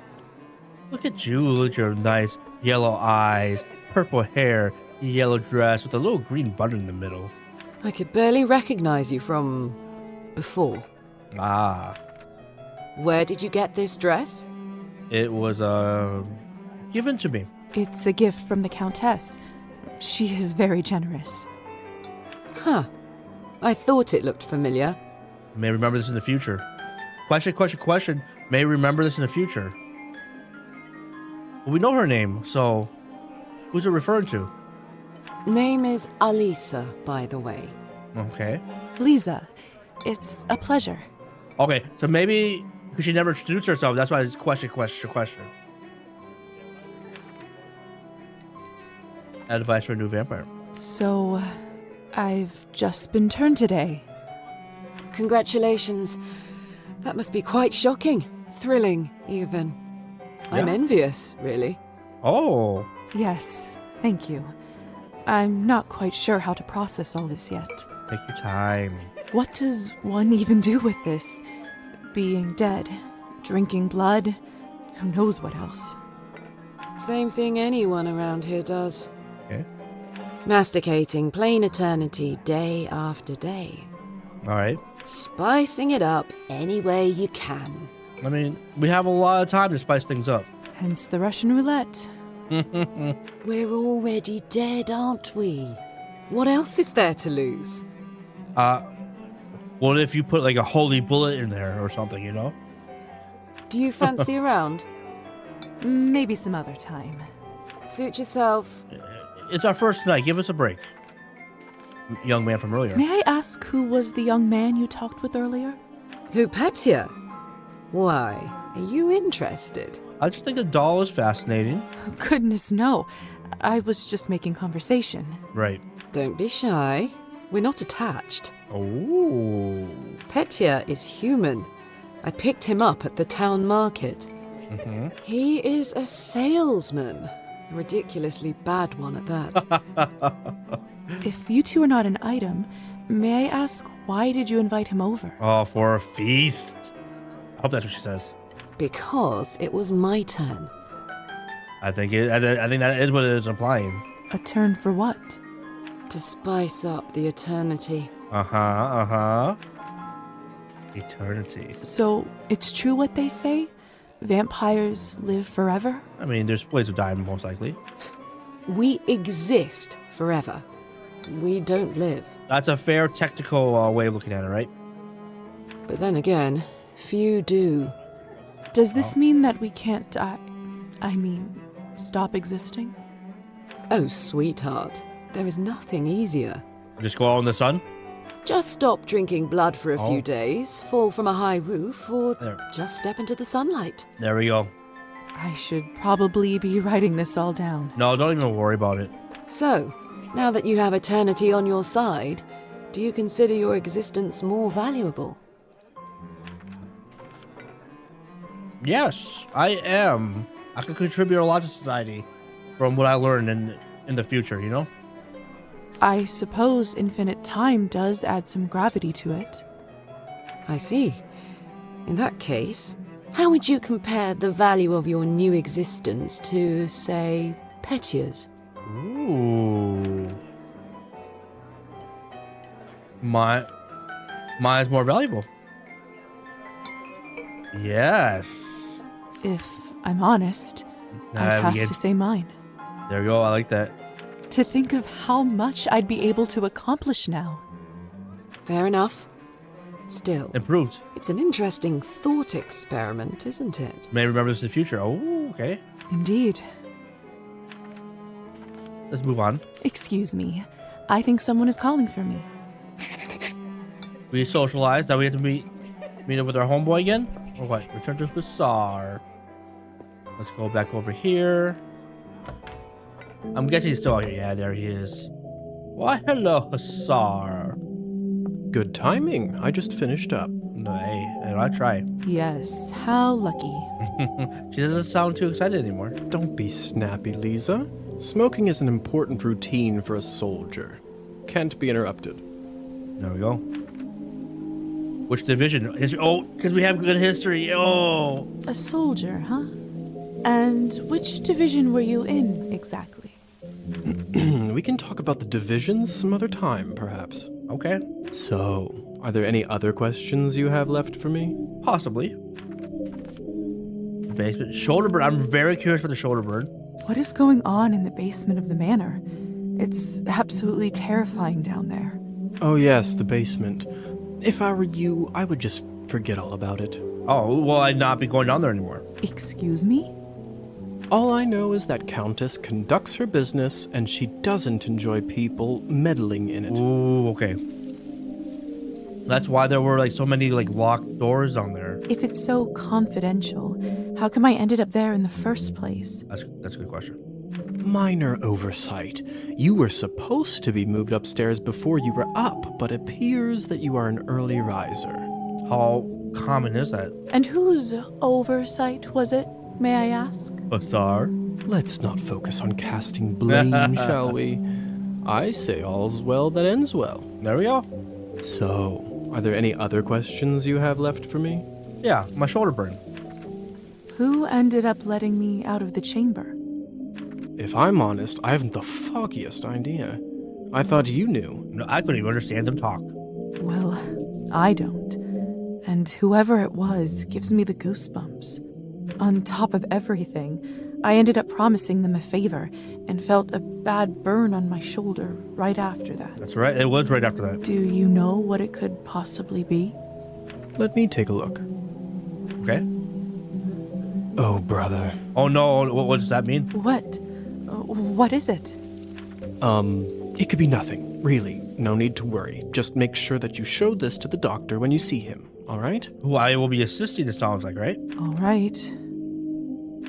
Look at you, look at your nice yellow eyes, purple hair, yellow dress with a little green button in the middle. I could barely recognize you from before. Ah. Where did you get this dress? It was, given to me. It's a gift from the Countess. She is very generous. Huh. I thought it looked familiar. May remember this in the future. Question. May remember this in the future. Well, we know her name, so who's it referring to? Name is Alisa, by the way. Okay. Lisa, it's a pleasure. Okay, so maybe because she never introduced herself, that's why it's question. Advice for a new vampire. So, I've just been turned today. Congratulations. That must be quite shocking. Thrilling, even. I'm Yeah. envious, really. Oh, Yes, thank you. I'm not quite sure how to process all this yet. Take your time. What does one even do with this? Being dead, drinking blood, who knows what else? Same thing anyone around here does. Okay. Masticating plain eternity day after day. All right. Spicing it up any way you can. I mean, we have a lot of time to spice things up. Hence the Russian roulette. We're already dead, aren't we? What else is there to lose? What if you put like a holy bullet in there or something, you know? Do you fancy a round? Maybe some other time. Suit yourself. It's our first night. Give us a break. Young man from earlier. May I ask who was the young man you talked with earlier? Who, Petya? Why? Are you interested? I just think the doll is fascinating. Goodness, no. I was just making conversation. Right. Don't be shy. We're not attached. Oh. Petya is human. I picked him up at the town market. Mm-hmm. He is a salesman. A ridiculously bad one at that. If you two are not an item, may I ask why did you invite him over? Oh, for a feast. I hope that's what she says. Because it was my turn. I think that is what it is implying. A turn for what? To spice up the eternity. Eternity. So, it's true what they say? Vampires live forever? I mean, there's ways of dying, most likely. We exist forever. We don't live. That's a fair technical way of looking at it, right? But then again, few do. Does this mean that we can't die? I mean, stop existing? Oh, sweetheart, there is nothing easier. Just go out in the sun? Just stop drinking blood for a few days, fall from a high roof, or just step into the sunlight. There we go. I should probably be writing this all down. No, don't even worry about it. So, now that you have eternity on your side, do you consider your existence more valuable? Yes, I am. I can contribute a lot to society from what I learned in the future, you know? I suppose infinite time does add some gravity to it. I see. In that case, how would you compare the value of your new existence to, say, Petya's? Ooh. Mine's more valuable. Yes. If I'm honest, I'd have to say mine. There we go, I like that. To think of how much I'd be able to accomplish now. Fair enough. Still. Improved. It's an interesting thought experiment, isn't it? May remember this in the future. Oh, okay. Indeed. Let's move on. Excuse me. I think someone is calling for me. We socialized. Now we have to meet up with our homeboy again? Or what? Return to Hussar. Let's go back over here. I'm guessing he's still out here. Yeah, there he is. Why, hello, Hussar. Good timing. I just finished up. No, hey, I try. Yes, how lucky. She doesn't sound too excited anymore. Don't be snappy, Lisa. Smoking is an important routine for a soldier. Can't be interrupted. There we go. Which division? Oh, because we have good history. Oh. A soldier, huh? And which division were you in, exactly? We can talk about the divisions some other time, perhaps. Okay. So, are there any other questions you have left for me? Possibly. Basement. Shoulder bird. I'm very curious about the shoulder bird. What is going on in the basement of the manor? It's absolutely terrifying down there. Oh yes, the basement. If I were you, I would just forget all about it. Oh, well, I'd not be going down there anymore. Excuse me? All I know is that Countess conducts her business and she doesn't enjoy people meddling in it. Ooh, okay. That's why there were like so many like locked doors on there. If it's so confidential, how come I ended up there in the first place? That's a good question. Minor oversight. You were supposed to be moved upstairs before you were up, but appears that you are an early riser. How common is that? And whose oversight was it, may I ask? Hussar. Let's not focus on casting blame, shall we? I say all's well that ends well. There we go. So, are there any other questions you have left for me? Yeah, my shoulder burn. Who ended up letting me out of the chamber? If I'm honest, I haven't the foggiest idea. I thought you knew. No, I couldn't even understand them talk. Well, I don't. And whoever it was gives me the goosebumps. On top of everything, I ended up promising them a favor and felt a bad burn on my shoulder right after that. That's right, it was right after that. Do you know what it could possibly be? Let me take a look. Okay. Oh, brother. Oh no, what does that mean? What? What is it? It could be nothing, really. No need to worry. Just make sure that you show this to the doctor when you see him, all right? Who I will be assisting, it sounds like, right? All right.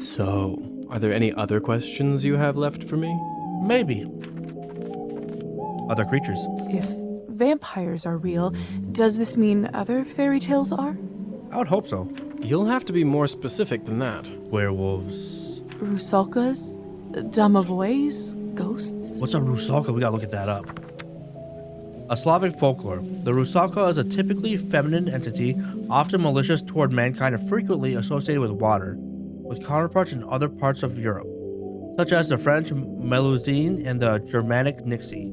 So, are there any other questions you have left for me? Maybe. Other creatures. If vampires are real, does this mean other fairy tales are? I would hope so. You'll have to be more specific than that. Werewolves. Rusalkas? Domovoys? Ghosts? What's a Rusalka? We gotta look at that up. A Slavic folklore. The Rusalka is a typically feminine entity, often malicious toward mankind and frequently associated with water, with counterparts in other parts of Europe, such as the French Melusine and the Germanic Nixie.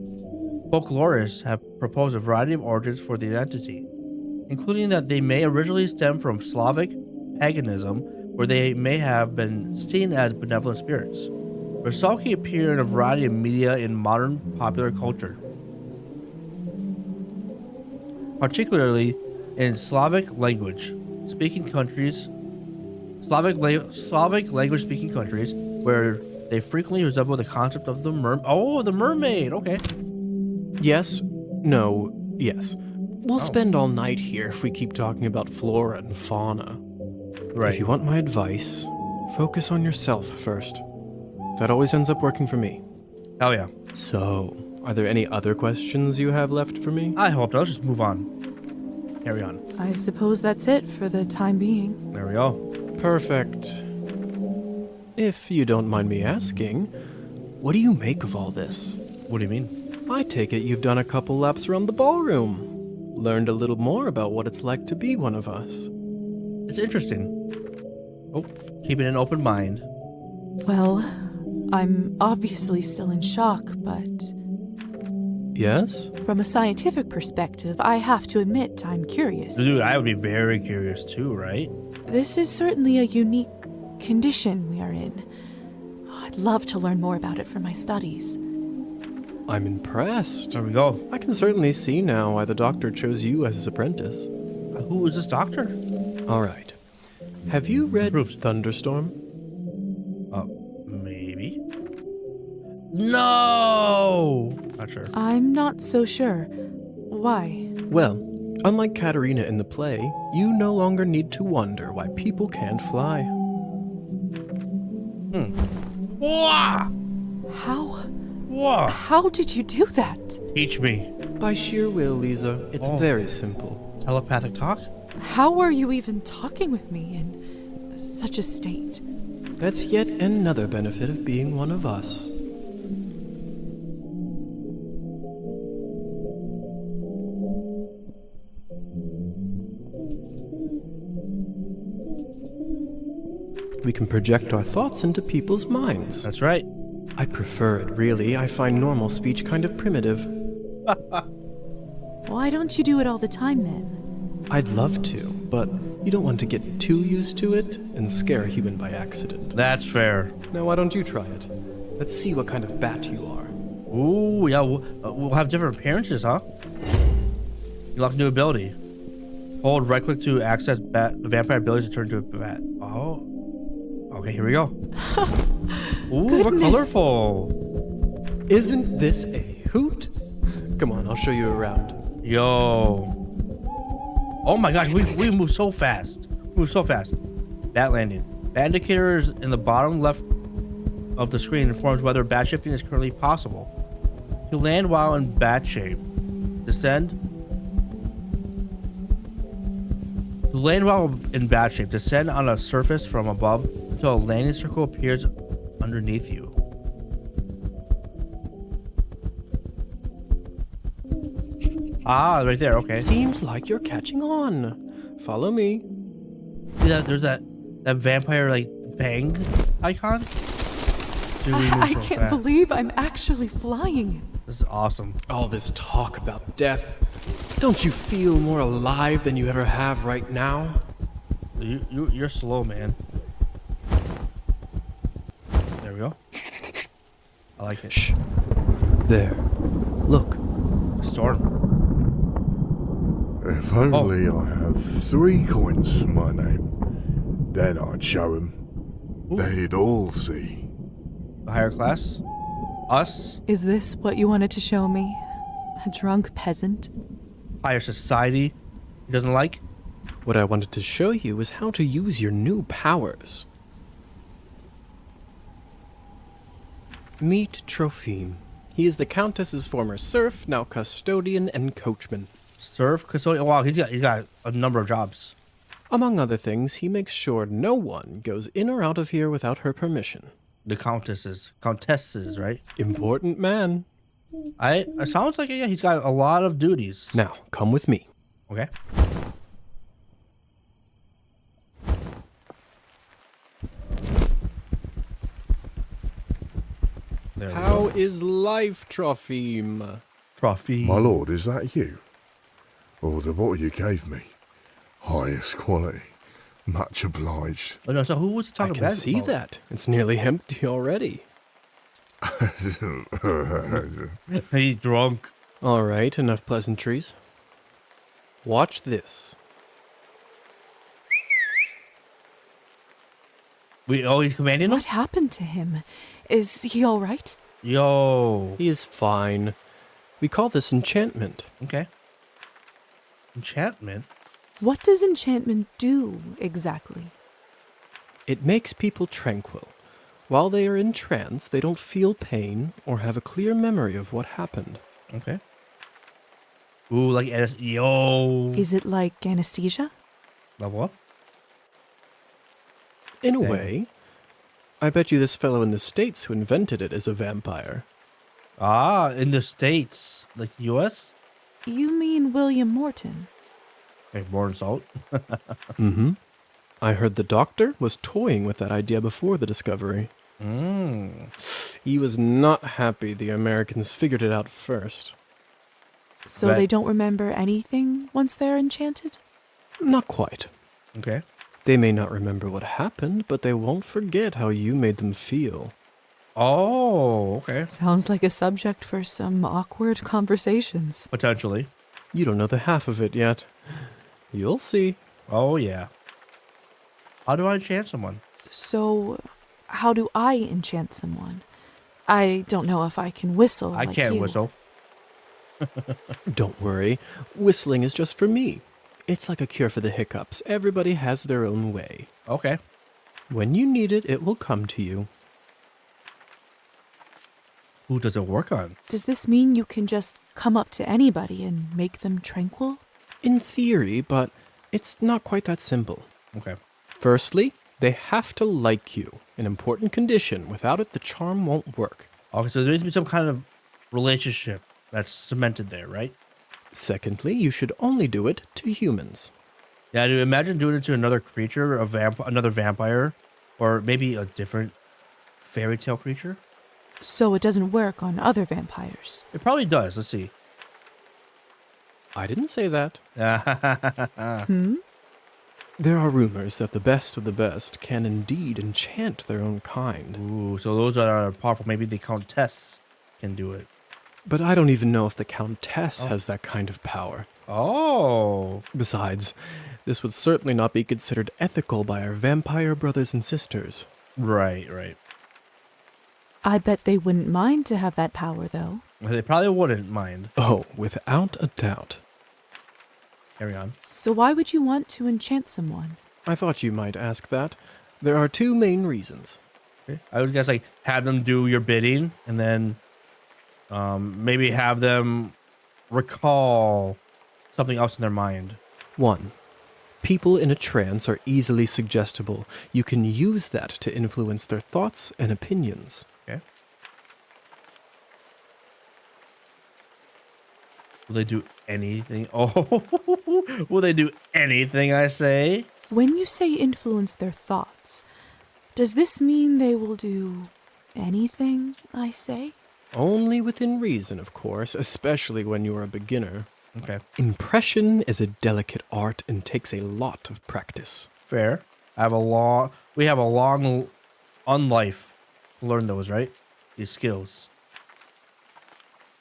Folklorists have proposed a variety of origins for the entity, including that they may originally stem from Slavic paganism, where they may have been seen as benevolent spirits. Rusalki appear in a variety of media in modern popular culture, particularly in Slavic language speaking countries, where they frequently resemble the concept of the mermaid. Okay. Yes, no, yes. We'll spend all night here if we keep talking about flora and fauna. Right. If you want my advice, focus on yourself first. That always ends up working for me. Oh yeah. So, are there any other questions you have left for me? I hope not. Let's just move on. Carry on. I suppose that's it for the time being. There we go. Perfect. If you don't mind me asking, what do you make of all this? What do you mean? I take it you've done a couple laps around the ballroom. Learned a little more about what it's like to be one of us. It's interesting. Oh, keeping an open mind. Well, I'm obviously still in shock, but... Yes? From a scientific perspective, I have to admit I'm curious. Dude, I would be very curious too, right? This is certainly a unique condition we are in. I'd love to learn more about it for my studies. I'm impressed. There we go. I can certainly see now why the doctor chose you as his apprentice. Who is this doctor? All right. Have you read Thunderstorm? Maybe. No! Not sure. I'm not so sure. Why? Well, unlike Katerina in the play, you no longer need to wonder why people can't fly. Wah! How? Wah! How did you do that? Teach me. By sheer will, Lisa. It's very simple. Telepathic talk? How were you even talking with me in such a state? That's yet another benefit of being one of us. We can project our thoughts into people's minds. That's right. I prefer it, really. I find normal speech kind of primitive. Why don't you do it all the time, then? I'd love to, but you don't want to get too used to it and scare a human by accident. That's fair. Now, why don't you try it? Let's see what kind of bat you are. Ooh, yeah, we'll have different appearances, huh? You unlock new ability. Hold right click to access the vampire abilities to turn into a bat. Oh. Okay, here we go. Ooh, we're colorful. Isn't this a hoot? Come on, I'll show you around. Yo. Oh my gosh, we move so fast. Bat landing. Bat indicator is in the bottom left of the screen informs whether bat shifting is currently possible. To land while in bat shape. Descend. To land while in bat shape, descend on a surface from above until a landing circle appears underneath you. Ah, right there. Okay. Seems like you're catching on. Follow me. See that? There's that vampire like bang icon. I can't believe I'm actually flying. This is awesome. All this talk about death. Don't you feel more alive than you ever have right now? You're slow, man. There we go. I like it. Shh. There. Look. Storm. If only I have 3 coins to my name, then I'd show them. They'd all see. The higher class? Us? Is this what you wanted to show me? A drunk peasant? Higher society? He doesn't like? What I wanted to show you is how to use your new powers. Meet Trophime. He is the Countess's former serf, now custodian and coachman. Serf? Custodian? Wow, he's got a number of jobs. Among other things, he makes sure no one goes in or out of here without her permission. The countesses, right? Important man. It sounds like, yeah, he's got a lot of duties. Now, come with me. Okay. How is life, Trophime? Trophime. My lord, is that you? Oh, the bottle you gave me. Highest quality. Much obliged. Oh, no, so who was he talking about? I can see that. It's nearly empty already. He's drunk. All right, enough pleasantries. Watch this. He's commanding him? What happened to him? Is he all right? Yo. He is fine. We call this enchantment. Okay. Enchantment? What does enchantment do, exactly? It makes people tranquil. While they are in trance, they don't feel pain or have a clear memory of what happened. Okay. Ooh, like yo. Is it like anesthesia? Level up? In a way. I bet you this fellow in the States who invented it is a vampire. Ah, in the States. Like US? You mean William Morton? Like more insult? Mm-hmm. I heard the doctor was toying with that idea before the discovery. He was not happy the Americans figured it out first. So they don't remember anything once they're enchanted? Not quite. Okay. They may not remember what happened, but they won't forget how you made them feel. Oh, okay. Sounds like a subject for some awkward conversations. Potentially. You don't know the half of it yet. You'll see. Oh, yeah. How do I enchant someone? So, how do I enchant someone? I don't know if I can whistle. I like can't you. whistle. Don't worry. Whistling is just for me. It's like a cure for the hiccups. Everybody has their own way. Okay. When you need it, it will come to you. Who does it work on? Does this mean you can just come up to anybody and make them tranquil? In theory, but it's not quite that simple. Okay. Firstly, they have to like you. An important condition. Without it, the charm won't work. Okay, so there needs to be some kind of relationship that's cemented there, right? Secondly, you should only do it to humans. Yeah, dude, imagine doing it to another creature, another vampire, or maybe a different fairy tale creature. So it doesn't work on other vampires. It probably does. Let's see. I didn't say that. Hmm? There are rumors that the best of the best can indeed enchant their own kind. Ooh, so those that are powerful, maybe the Countess can do it. But I don't even know if the Countess has that kind of power. Oh. Besides, this would certainly not be considered ethical by our vampire brothers and sisters. Right, right. I bet they wouldn't mind to have that power, though. They probably wouldn't mind. Oh, without a doubt. Carry on. So why would you want to enchant someone? I thought you might ask that. There are 2 main reasons. Okay. I would guess, like, have them do your bidding, and then maybe have them recall something else in their mind. 1. People in a trance are easily suggestible. You can use that to influence their thoughts and opinions. Okay. Will they do anything? Oh, will they do anything I say? When you say influence their thoughts, does this mean they will do anything I say? Only within reason, of course, especially when you are a beginner. Okay. Impression is a delicate art and takes a lot of practice. Fair. We have a long on life to learn those, right? These skills.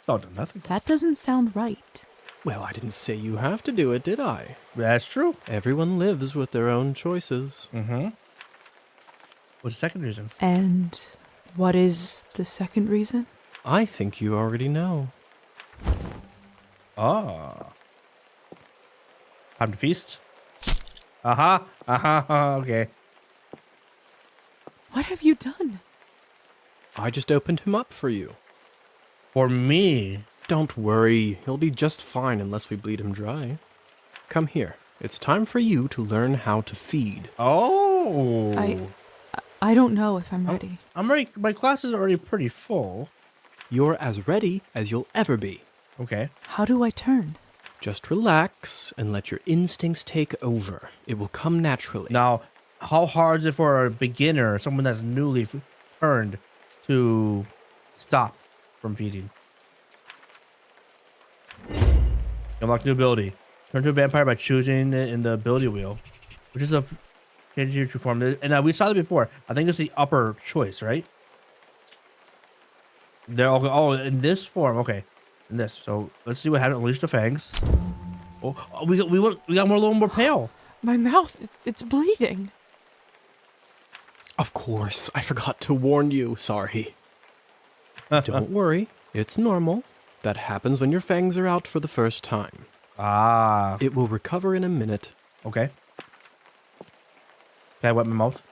It's all done nothing. That doesn't sound right. Well, I didn't say you have to do it, did I? That's true. Everyone lives with their own choices. Mm-hmm. What's the second reason? And what is the second reason? I think you already know. Ah. Time to feast? Okay. What have you done? I just opened him up for you. For me? Don't worry, he'll be just fine unless we bleed him dry. Come here. It's time for you to learn how to feed. Oh. I don't know if I'm ready. I'm ready. My class is already pretty full. You're as ready as you'll ever be. Okay. How do I turn? Just relax and let your instincts take over. It will come naturally. Now, how hard is it for a beginner, someone that's newly turned, to stop from feeding? Unlock new ability. Turn to a vampire by choosing it in the ability wheel, which is a change your true form. And we saw it before. I think it's the upper choice, right? There. Oh, in this form. Okay, in this. So let's see what happened. Unleash the fangs. Oh, we got more, a little more pale. My mouth, it's bleeding. Of course, I forgot to warn you. Sorry. Don't worry, it's normal. That happens when your fangs are out for the first time. Ah. It will recover in a minute. Okay. Can I wet my mouth?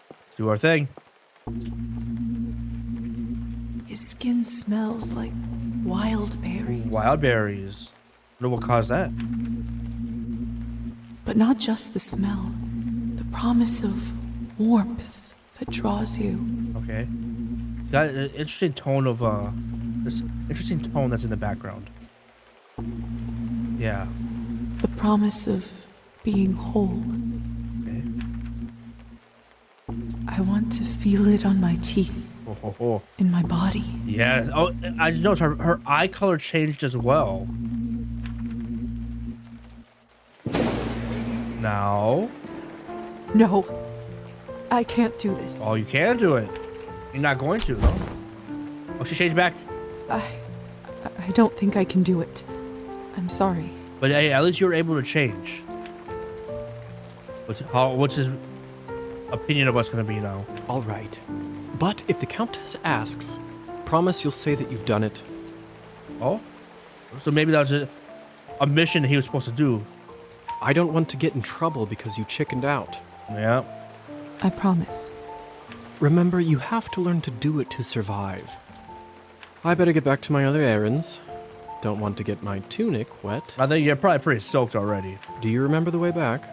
Let's do our thing. His skin smells like wild berries. Wild berries. I wonder what caused that. But not just the smell. The promise of warmth that draws you. Okay. Got an interesting tone of this interesting tone that's in the background. Yeah. The promise of being whole. Okay. I want to feel it on my teeth. In my body. Yeah. Oh, I noticed her eye color changed as well. Now. No. I can't do this. Oh, you can do it. You're not going to, though. Oh, she changed back. I don't think I can do it. I'm sorry. But hey, at least you were able to change. What's his opinion of what's going to be now? All right. But if the Countess asks, promise you'll say that you've done it. Oh? So maybe that was a mission he was supposed to do. I don't want to get in trouble because you chickened out. Yeah. I promise. Remember, you have to learn to do it to survive. I better get back to my other errands. Don't want to get my tunic wet. I think you're probably pretty soaked already. Do you remember the way back?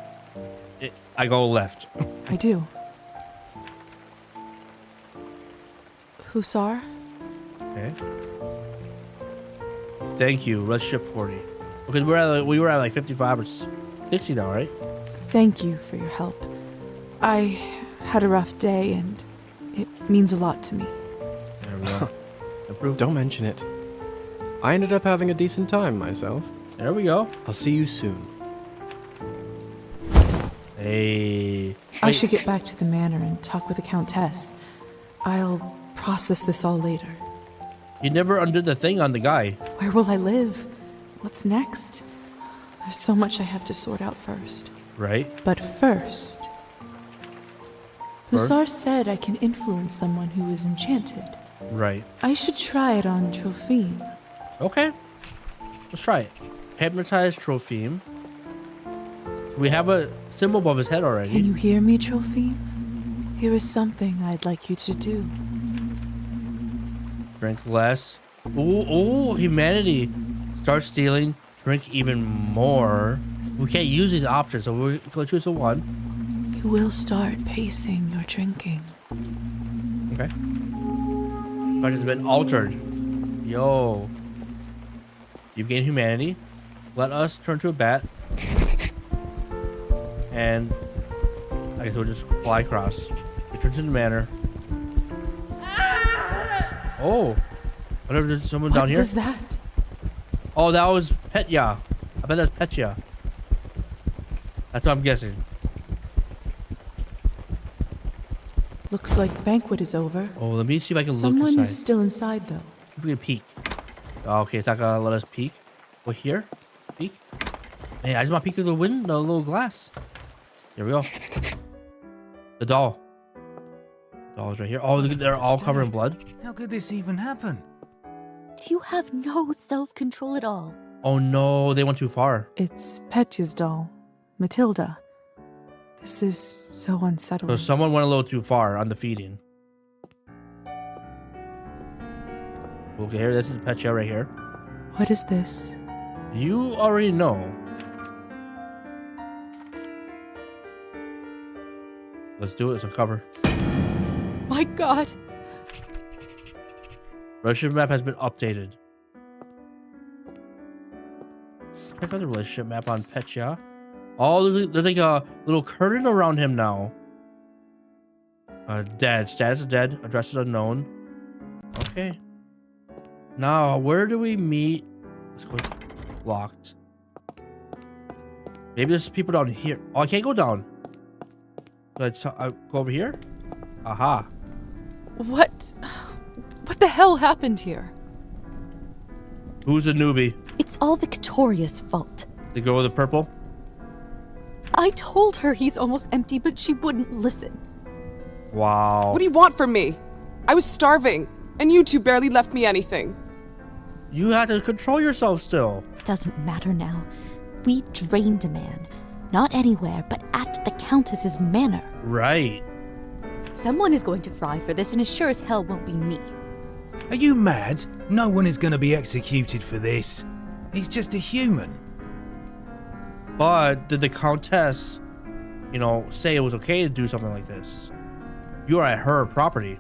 I go left. I do. Hussar? Okay. Thank you. Relationship 40. Because we were at like 55 or 60 now, right? Thank you for your help. I had a rough day and it means a lot to me. There we go. Approved. Don't mention it. I ended up having a decent time myself. There we go. I'll see you soon. Hey. I should get back to the manor and talk with the Countess. I'll process this all later. You never undid the thing on the guy. Where will I live? What's next? There's so much I have to sort out first. Right. But first, Hussar said I can influence someone who is enchanted. Right. I should try it on Trophime. Okay. Let's try it. Hypnotize Trophime. We have a symbol above his head already. Can you hear me, Trophime? Here is something I'd like you to do. Drink less. Ooh, humanity. Start stealing. Drink even more. We can't use these options, so we're gonna choose the one. You will start pacing your drinking. Okay. But it's been altered. Yo. You've gained humanity. Let us turn to a bat. And I guess we'll just fly across. Return to the manor. Oh. Whatever, there's someone down here. What was that? Oh, that was Petya. I bet that's Petya. That's what I'm guessing. Looks like the banquet is over. Oh, let me see if I can Someone look inside. is still inside, though. We can peek. Oh, okay, it's not gonna let us peek. Go here. Peek. Hey, I just want to peek through the window, the little glass. Here we go. The doll. Doll's right here. Oh, they're all covered in blood. How could this even happen? You have no self-control at all. Oh no, they went too far. It's Petya's doll, Matilda. This is so unsettling. So someone went a little too far on the feeding. Okay, here, this is Petya right here. What is this? You already know. Let's do it. It's a cover. My God. Relationship map has been updated. Check out the relationship map on Petya. Oh, there's like a little curtain around him now. Dead. Status is dead. Address is unknown. Okay. Now, where do we meet? Let's go. Locked. Maybe there's people down here. Oh, I can't go down. Let's go over here. Aha. What the hell happened here? Who's a newbie? It's all Victoria's fault. The girl with the purple? I told her he's almost empty, but she wouldn't listen. Wow. What do you want from me? I was starving, and you two barely left me anything. You have to control yourself still. Doesn't matter now. We drained a man. Not anywhere, but at the Countess's manor. Right. Someone is going to fry for this, and it sure as hell won't be me. Are you mad? No one is going to be executed for this. He's just a human. But did the Countess, you know, say it was okay to do something like this? You are at her property.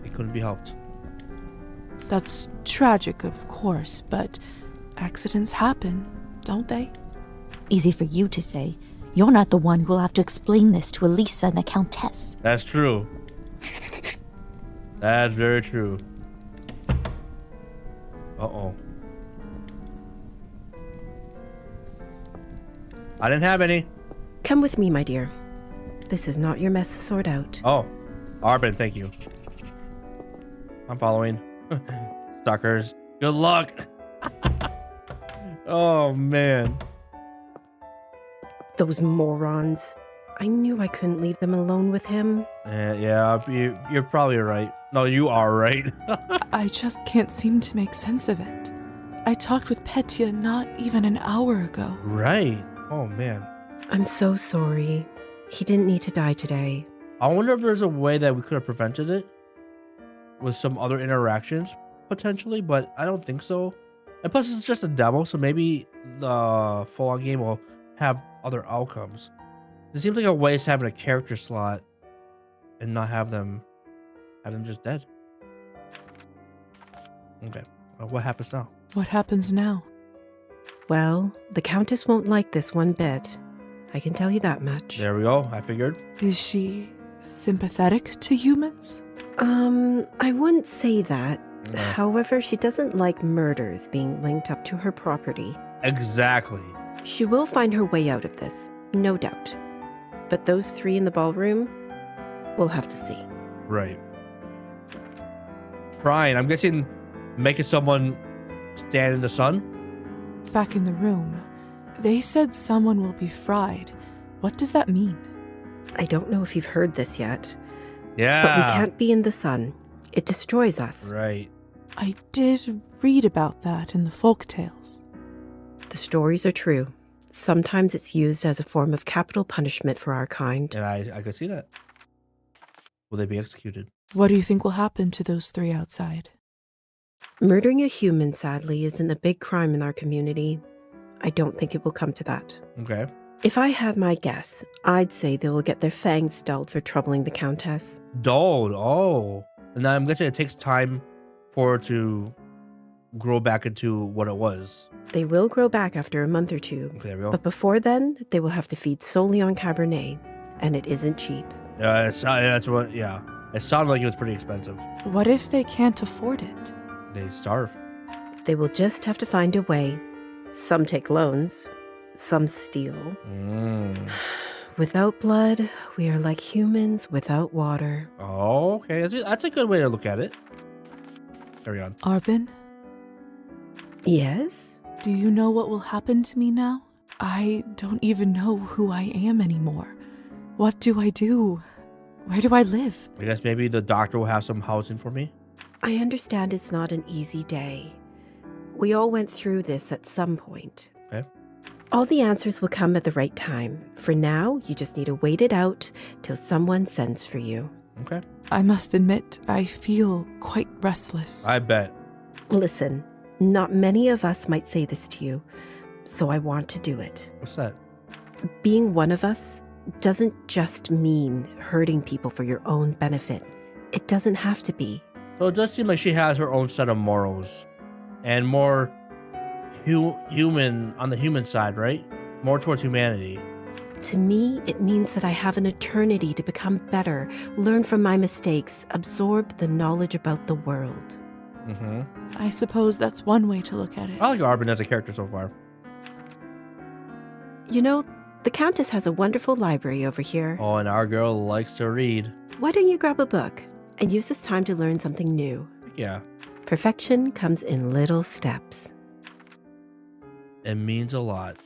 It couldn't be helped. That's tragic, of course, but accidents happen, don't they? Easy for you to say. You're not the one who'll have to explain this to Elisa and the Countess. That's true. That's very true. Uh-oh. I didn't have any. Come with me, my dear. This is not your mess to sort out. Oh. Arbin, thank you. I'm following. Stalkers. Good luck. Oh, man. Those morons. I knew I couldn't leave them alone with him. Yeah, you're probably right. No, you are right. I just can't seem to make sense of it. I talked with Petya not even an hour ago. Right. Oh, man. I'm so sorry. He didn't need to die today. I wonder if there's a way that we could have prevented it with some other interactions, potentially, but I don't think so. And plus, it's just a demo, so maybe the full-on game will have other outcomes. It seems like a waste having a character slot and not have them just dead. Okay, what happens now? What happens now? Well, the Countess won't like this one bit. I can tell you that much. There we go, I figured. Is she sympathetic to humans? I wouldn't say that. No. However, she doesn't like murders being linked up to her property. Exactly. She will find her way out of this, no doubt. But those three in the ballroom, we'll have to see. Right. Brian, I'm guessing making someone stand in the sun? Back in the room, they said someone will be fried. What does that mean? I don't know if you've heard this yet. Yeah. But we can't be in the sun. It destroys us. Right. I did read about that in the folk tales. The stories are true. Sometimes it's used as a form of capital punishment for our kind. And I could see that. Will they be executed? What do you think will happen to those three outside? Murdering a human, sadly, isn't a big crime in our community. I don't think it will come to that. Okay. If I had my guess, I'd say they will get their fangs dulled for troubling the Countess. Dulled. Oh. And I'm guessing it takes time for it to grow back into what it was. They will grow back after a month or two. Okay, there we go. But before then, they will have to feed solely on Cabernet, and it isn't cheap. That's what, yeah. It sounded like it was pretty expensive. What if they can't afford it? They starve. They will just have to find a way. Some take loans, some steal. Without blood, we are like humans without water. Oh, okay. That's a good way to look at it. Carry on. Arbin? Yes? Do you know what will happen to me now? I don't even know who I am anymore. What do I do? Where do I live? I guess maybe the doctor will have some housing for me. I understand it's not an easy day. We all went through this at some point. Okay. All the answers will come at the right time. For now, you just need to wait it out till someone sends for you. Okay. I must admit, I feel quite restless. I bet. Listen, not many of us might say this to you, so I want to do it. What's that? Being one of us doesn't just mean hurting people for your own benefit. It doesn't have to be. So it does seem like she has her own set of morals and more human on the human side, right? More towards humanity. To me, it means that I have an eternity to become better, learn from my mistakes, absorb the knowledge about the world. Mm-hmm. I suppose that's one way to look at it. I like Arbin as a character so far. You know, the Countess has a wonderful library over here. Oh, and our girl likes to read. Why don't you grab a book and use this time to learn something new? Yeah. Perfection comes in little steps. It means a lot.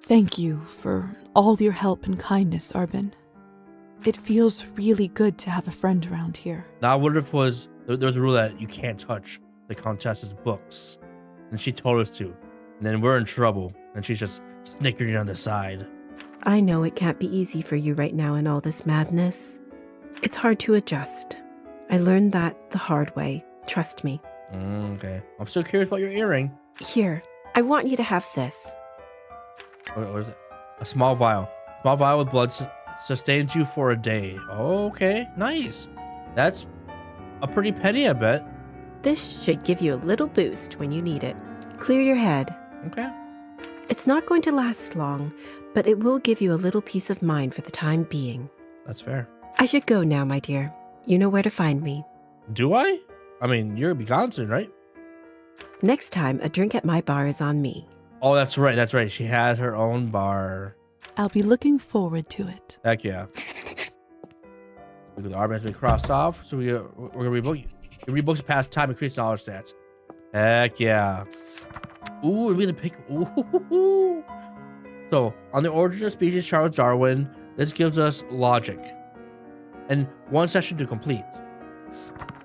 Thank you for all your help and kindness, Arbin. It feels really good to have a friend around here. Now, what if there's a rule that you can't touch the Countess's books? And she told us to. And then we're in trouble. And she's just snickering on the side. I know it can't be easy for you right now in all this madness. It's hard to adjust. I learned that the hard way. Trust me. Okay. I'm so curious about your earring. Here, I want you to have this. What is it? A small vial. Small vial with blood sustains you for a day. Okay, nice. That's a pretty penny, I bet. This should give you a little boost when you need it. Clear your head. Okay. It's not going to last long, but it will give you a little peace of mind for the time being. That's fair. I should go now, my dear. You know where to find me. Do I? I mean, you're gonna be gone soon, right? Next time, a drink at my bar is on me. Oh, that's right. That's right. She has her own bar. I'll be looking forward to it. Heck yeah. Because the Arbin has been crossed off, so we're gonna rebook. Rebooks past time, increase knowledge stats. Heck yeah. Ooh, we have to pick. Ooh. So, on the origin of species, Charles Darwin, this gives us logic. And one session to complete.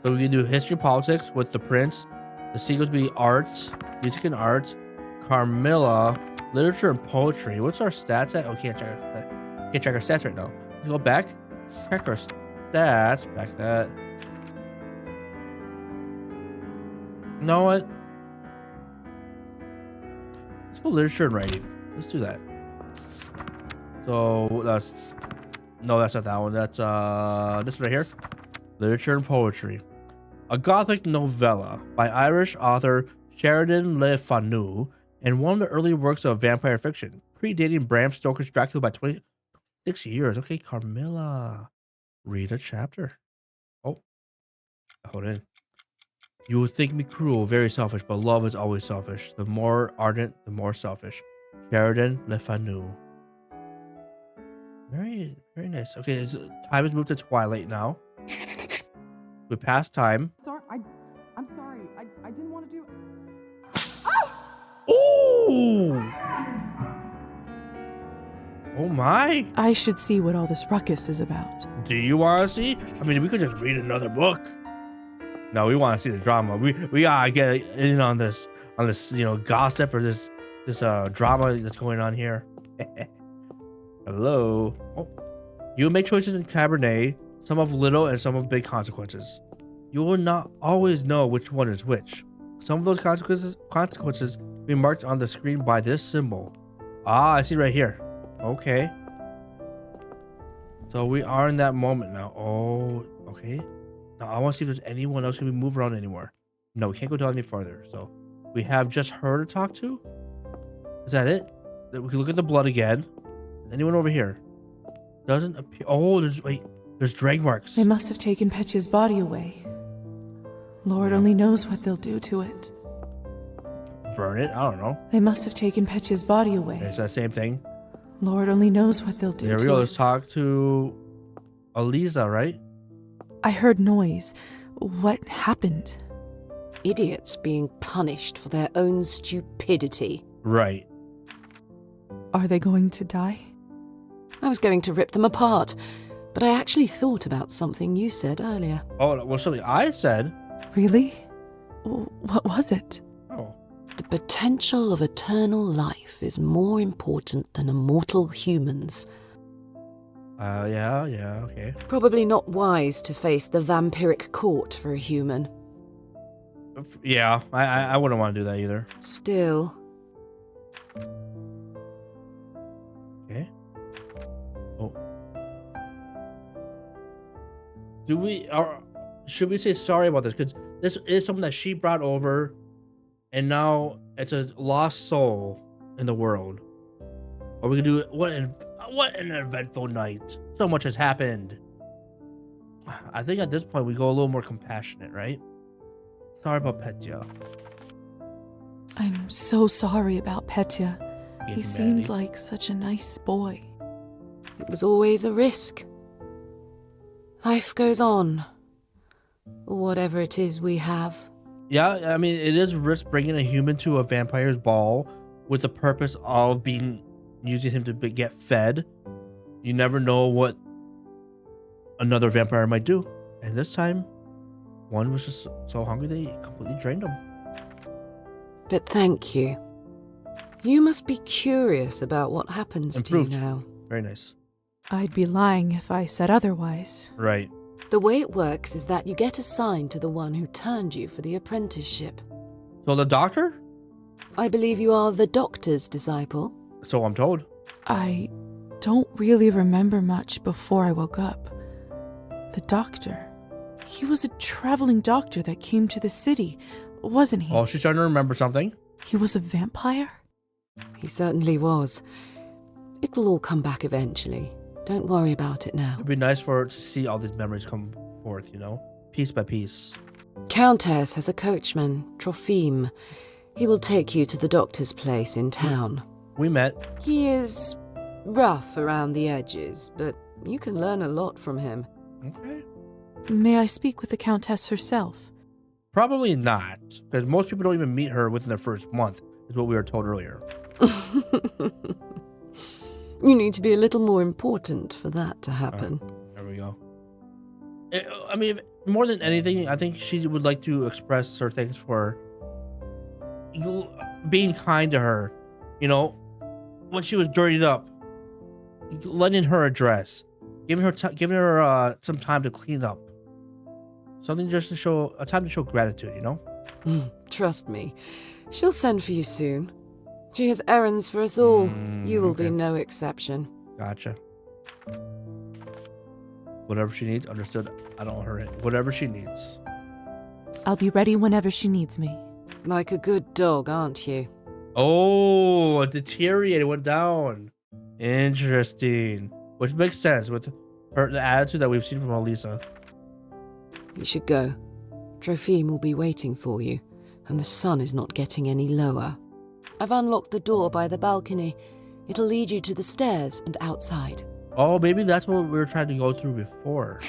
So we can do history and politics with the prince. The sequels would be arts, music and arts, Carmilla, literature and poetry. What's our stats at? Oh, can't check our stats right now. Let's go back. Check our stats. Back that. You know what? Let's go literature and writing. Let's do that. So that's not that one. That's this one right here. Literature and poetry. A gothic novella by Irish author Sheridan Le Fanu and one of the early works of vampire fiction, predating Bram Stoker's Dracula by 26 years. Okay, Carmilla. Read a chapter. Oh. Hold in. You would think me cruel, very selfish, but love is always selfish. The more ardent, the more selfish. Sheridan Le Fanu. Very, very nice. Okay, time has moved to twilight now. We passed time. Sorry, I'm sorry. I didn't want to do. Ooh! Oh my! I should see what all this ruckus is about. Do you want to see? I mean, we could just read another book. No, we want to see the drama. We gotta get in on this gossip or this drama that's going on here. Hello. Oh. You make choices in Cabernet, some of little and some of big consequences. You will not always know which one is which. Some of those consequences Be marked on the screen by this symbol. Ah, I see right here. Okay. So we are in that moment now. Oh, okay. Now I want to see if there's anyone else who can move around anymore. No, we can't go down any farther. So we have just her to talk to. Is that it? We can look at the blood again. Anyone over here? Doesn't appear. Oh, there's drag marks. They must have taken Petya's body away. Lord only knows what they'll do to it. Burn it? I don't know. They must have taken Petya's body away. It's that same thing. Lord only knows what they'll do Here we to go. it. Let's talk to Eliza, right? I heard noise. What happened? Idiots being punished for their own stupidity. Right. Are they going to die? I was going to rip them apart, but I actually thought about something you said earlier. Oh, well, something I said. Really? What was it? Oh. The potential of eternal life is more important than immortal humans. Yeah, okay. Probably not wise to face the vampiric court for a human. Yeah, I wouldn't want to do that either. Still. Okay. Oh. Should we say sorry about this? Because this is something that she brought over, and now it's a lost soul in the world. Or we could do what an eventful night. So much has happened. I think at this point we go a little more compassionate, right? Sorry about Petya. I'm so sorry about Petya. He seemed like such a nice boy. It was always a risk. Life goes on. Whatever it is we have. Yeah, I mean, it is risk bringing a human to a vampire's ball with the purpose of using him to get fed. You never know what another vampire might do. And this time, one was just so hungry they completely drained him. But thank you. You must be curious about what happens Improved. to you now. Very nice. I'd be lying if I said otherwise. Right. The way it works is that you get assigned to the one who turned you for the apprenticeship. So the doctor? I believe you are the doctor's disciple. So I'm told. I don't really remember much before I woke up. The doctor. He was a traveling doctor that came to the city, wasn't he? Oh, she's trying to remember something. He was a vampire? He certainly was. It will all come back eventually. Don't worry about it now. It'd be nice for her to see all these memories come forth, piece by piece. Countess has a coachman, Trofim. He will take you to the doctor's place in town. We met. He is rough around the edges, but you can learn a lot from him. Okay. May I speak with the Countess herself? Probably not, because most people don't even meet her within their first month, is what we were told earlier. You need to be a little more important for that to happen. There we go. I mean, more than anything, I think she would like to express her thanks for being kind to her. When she was dirtied up, letting her address, giving her some time to clean up. Something just to show a time to show gratitude. Trust me, she'll send for you soon. She has errands for us all. You will be no exception. Gotcha. Whatever she needs, understood. I don't hurt it. Whatever she needs. I'll be ready whenever she needs me. Like a good dog, aren't you? Oh, it deteriorated, went down. Interesting. Which makes sense with the attitude that we've seen from Elisa. You should go. Trofim will be waiting for you, and the sun is not getting any lower. I've unlocked the door by the balcony. It'll lead you to the stairs and outside. Oh, maybe that's what we were trying to go through before.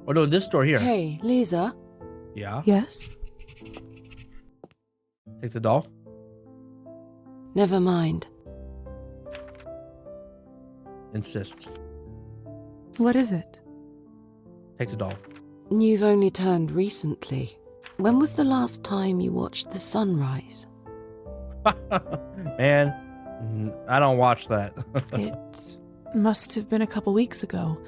Oh no, this door here. Hey, Lisa. Yeah? Yes? Take the doll? Never mind. Insist. What is it? Take the doll. You've only turned recently. When was the last time you watched the sunrise? Man, I don't watch that. It must have been a couple weeks ago.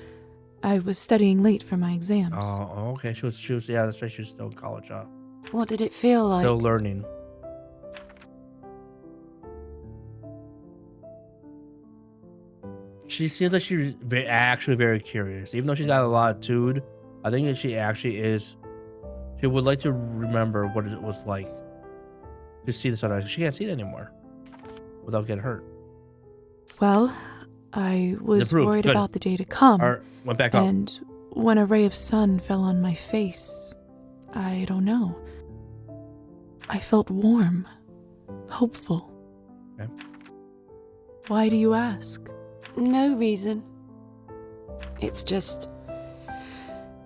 I was studying late for my exams. Oh, okay. She was, yeah, that's right. She was still in college, huh? What did it feel like? Still learning. She seems like she's actually very curious. Even though she's got a lot of attitude, I think that she actually is. She would like to remember what it was like to see the sunrise. She can't see it anymore without getting hurt. Well, I was Improved. worried Good. about the day to come. Went back up. And when a ray of sun fell on my face, I don't know. I felt warm, hopeful. Okay. Why do you ask? No reason. It's just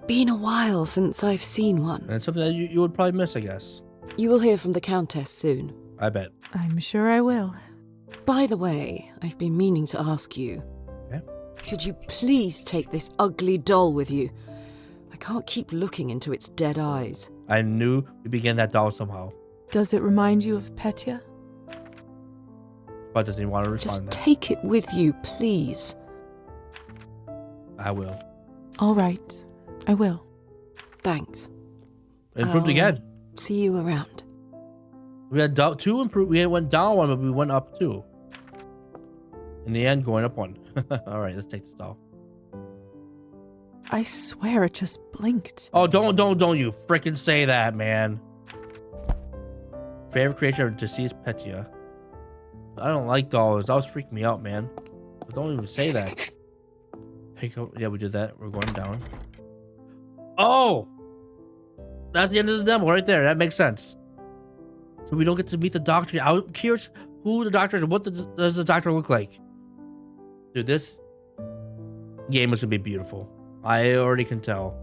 been a while since I've seen one. And it's something that you would probably miss, I guess. You will hear from the Countess soon. I bet. I'm sure I will. By the way, I've been meaning to ask you. Yeah? Could you please take this ugly doll with you? I can't keep looking into its dead eyes. I knew we began that doll somehow. Does it remind you of Petya? But doesn't even want to Just respond. take it with you, please. I will. All right, I will. Thanks. Improved again. See you around. We had two improved. We went down one, but we went up two. In the end, going up one. All right, let's take this doll. I swear it just blinked. Oh, don't you freaking say that, man. Favorite creature of deceased Petya. I don't like dolls. Dolls freak me out, man. But don't even say that. Pick up. Yeah, we did that. We're going down. Oh! That's the end of the demo right there. That makes sense. So we don't get to meet the doctor. I'm curious who the doctor is. What does the doctor look like? Dude, this game is going to be beautiful. I already can tell.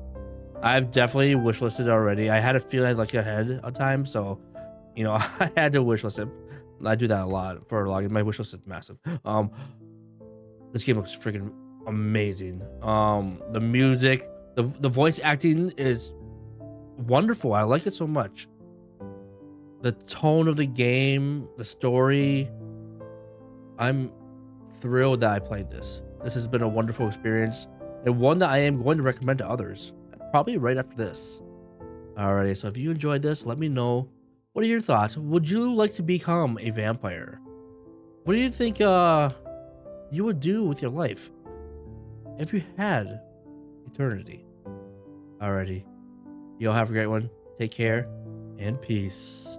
I've definitely wishlisted already. I had a feeling I'd like ahead of time, so, you know, I had to wishlist it. I do that a lot for login. My wishlist is massive. This game looks freaking amazing. The music, the voice acting is wonderful. I like it so much. The tone of the game, the story. I'm thrilled that I played this. This has been a wonderful experience and one that I am going to recommend to others, probably right after this. Alrighty, so if you enjoyed this, let me know. What are your thoughts? Would you like to become a vampire? What do you think you would do with your life if you had eternity? Alrighty, y'all have a great one. Take care and peace.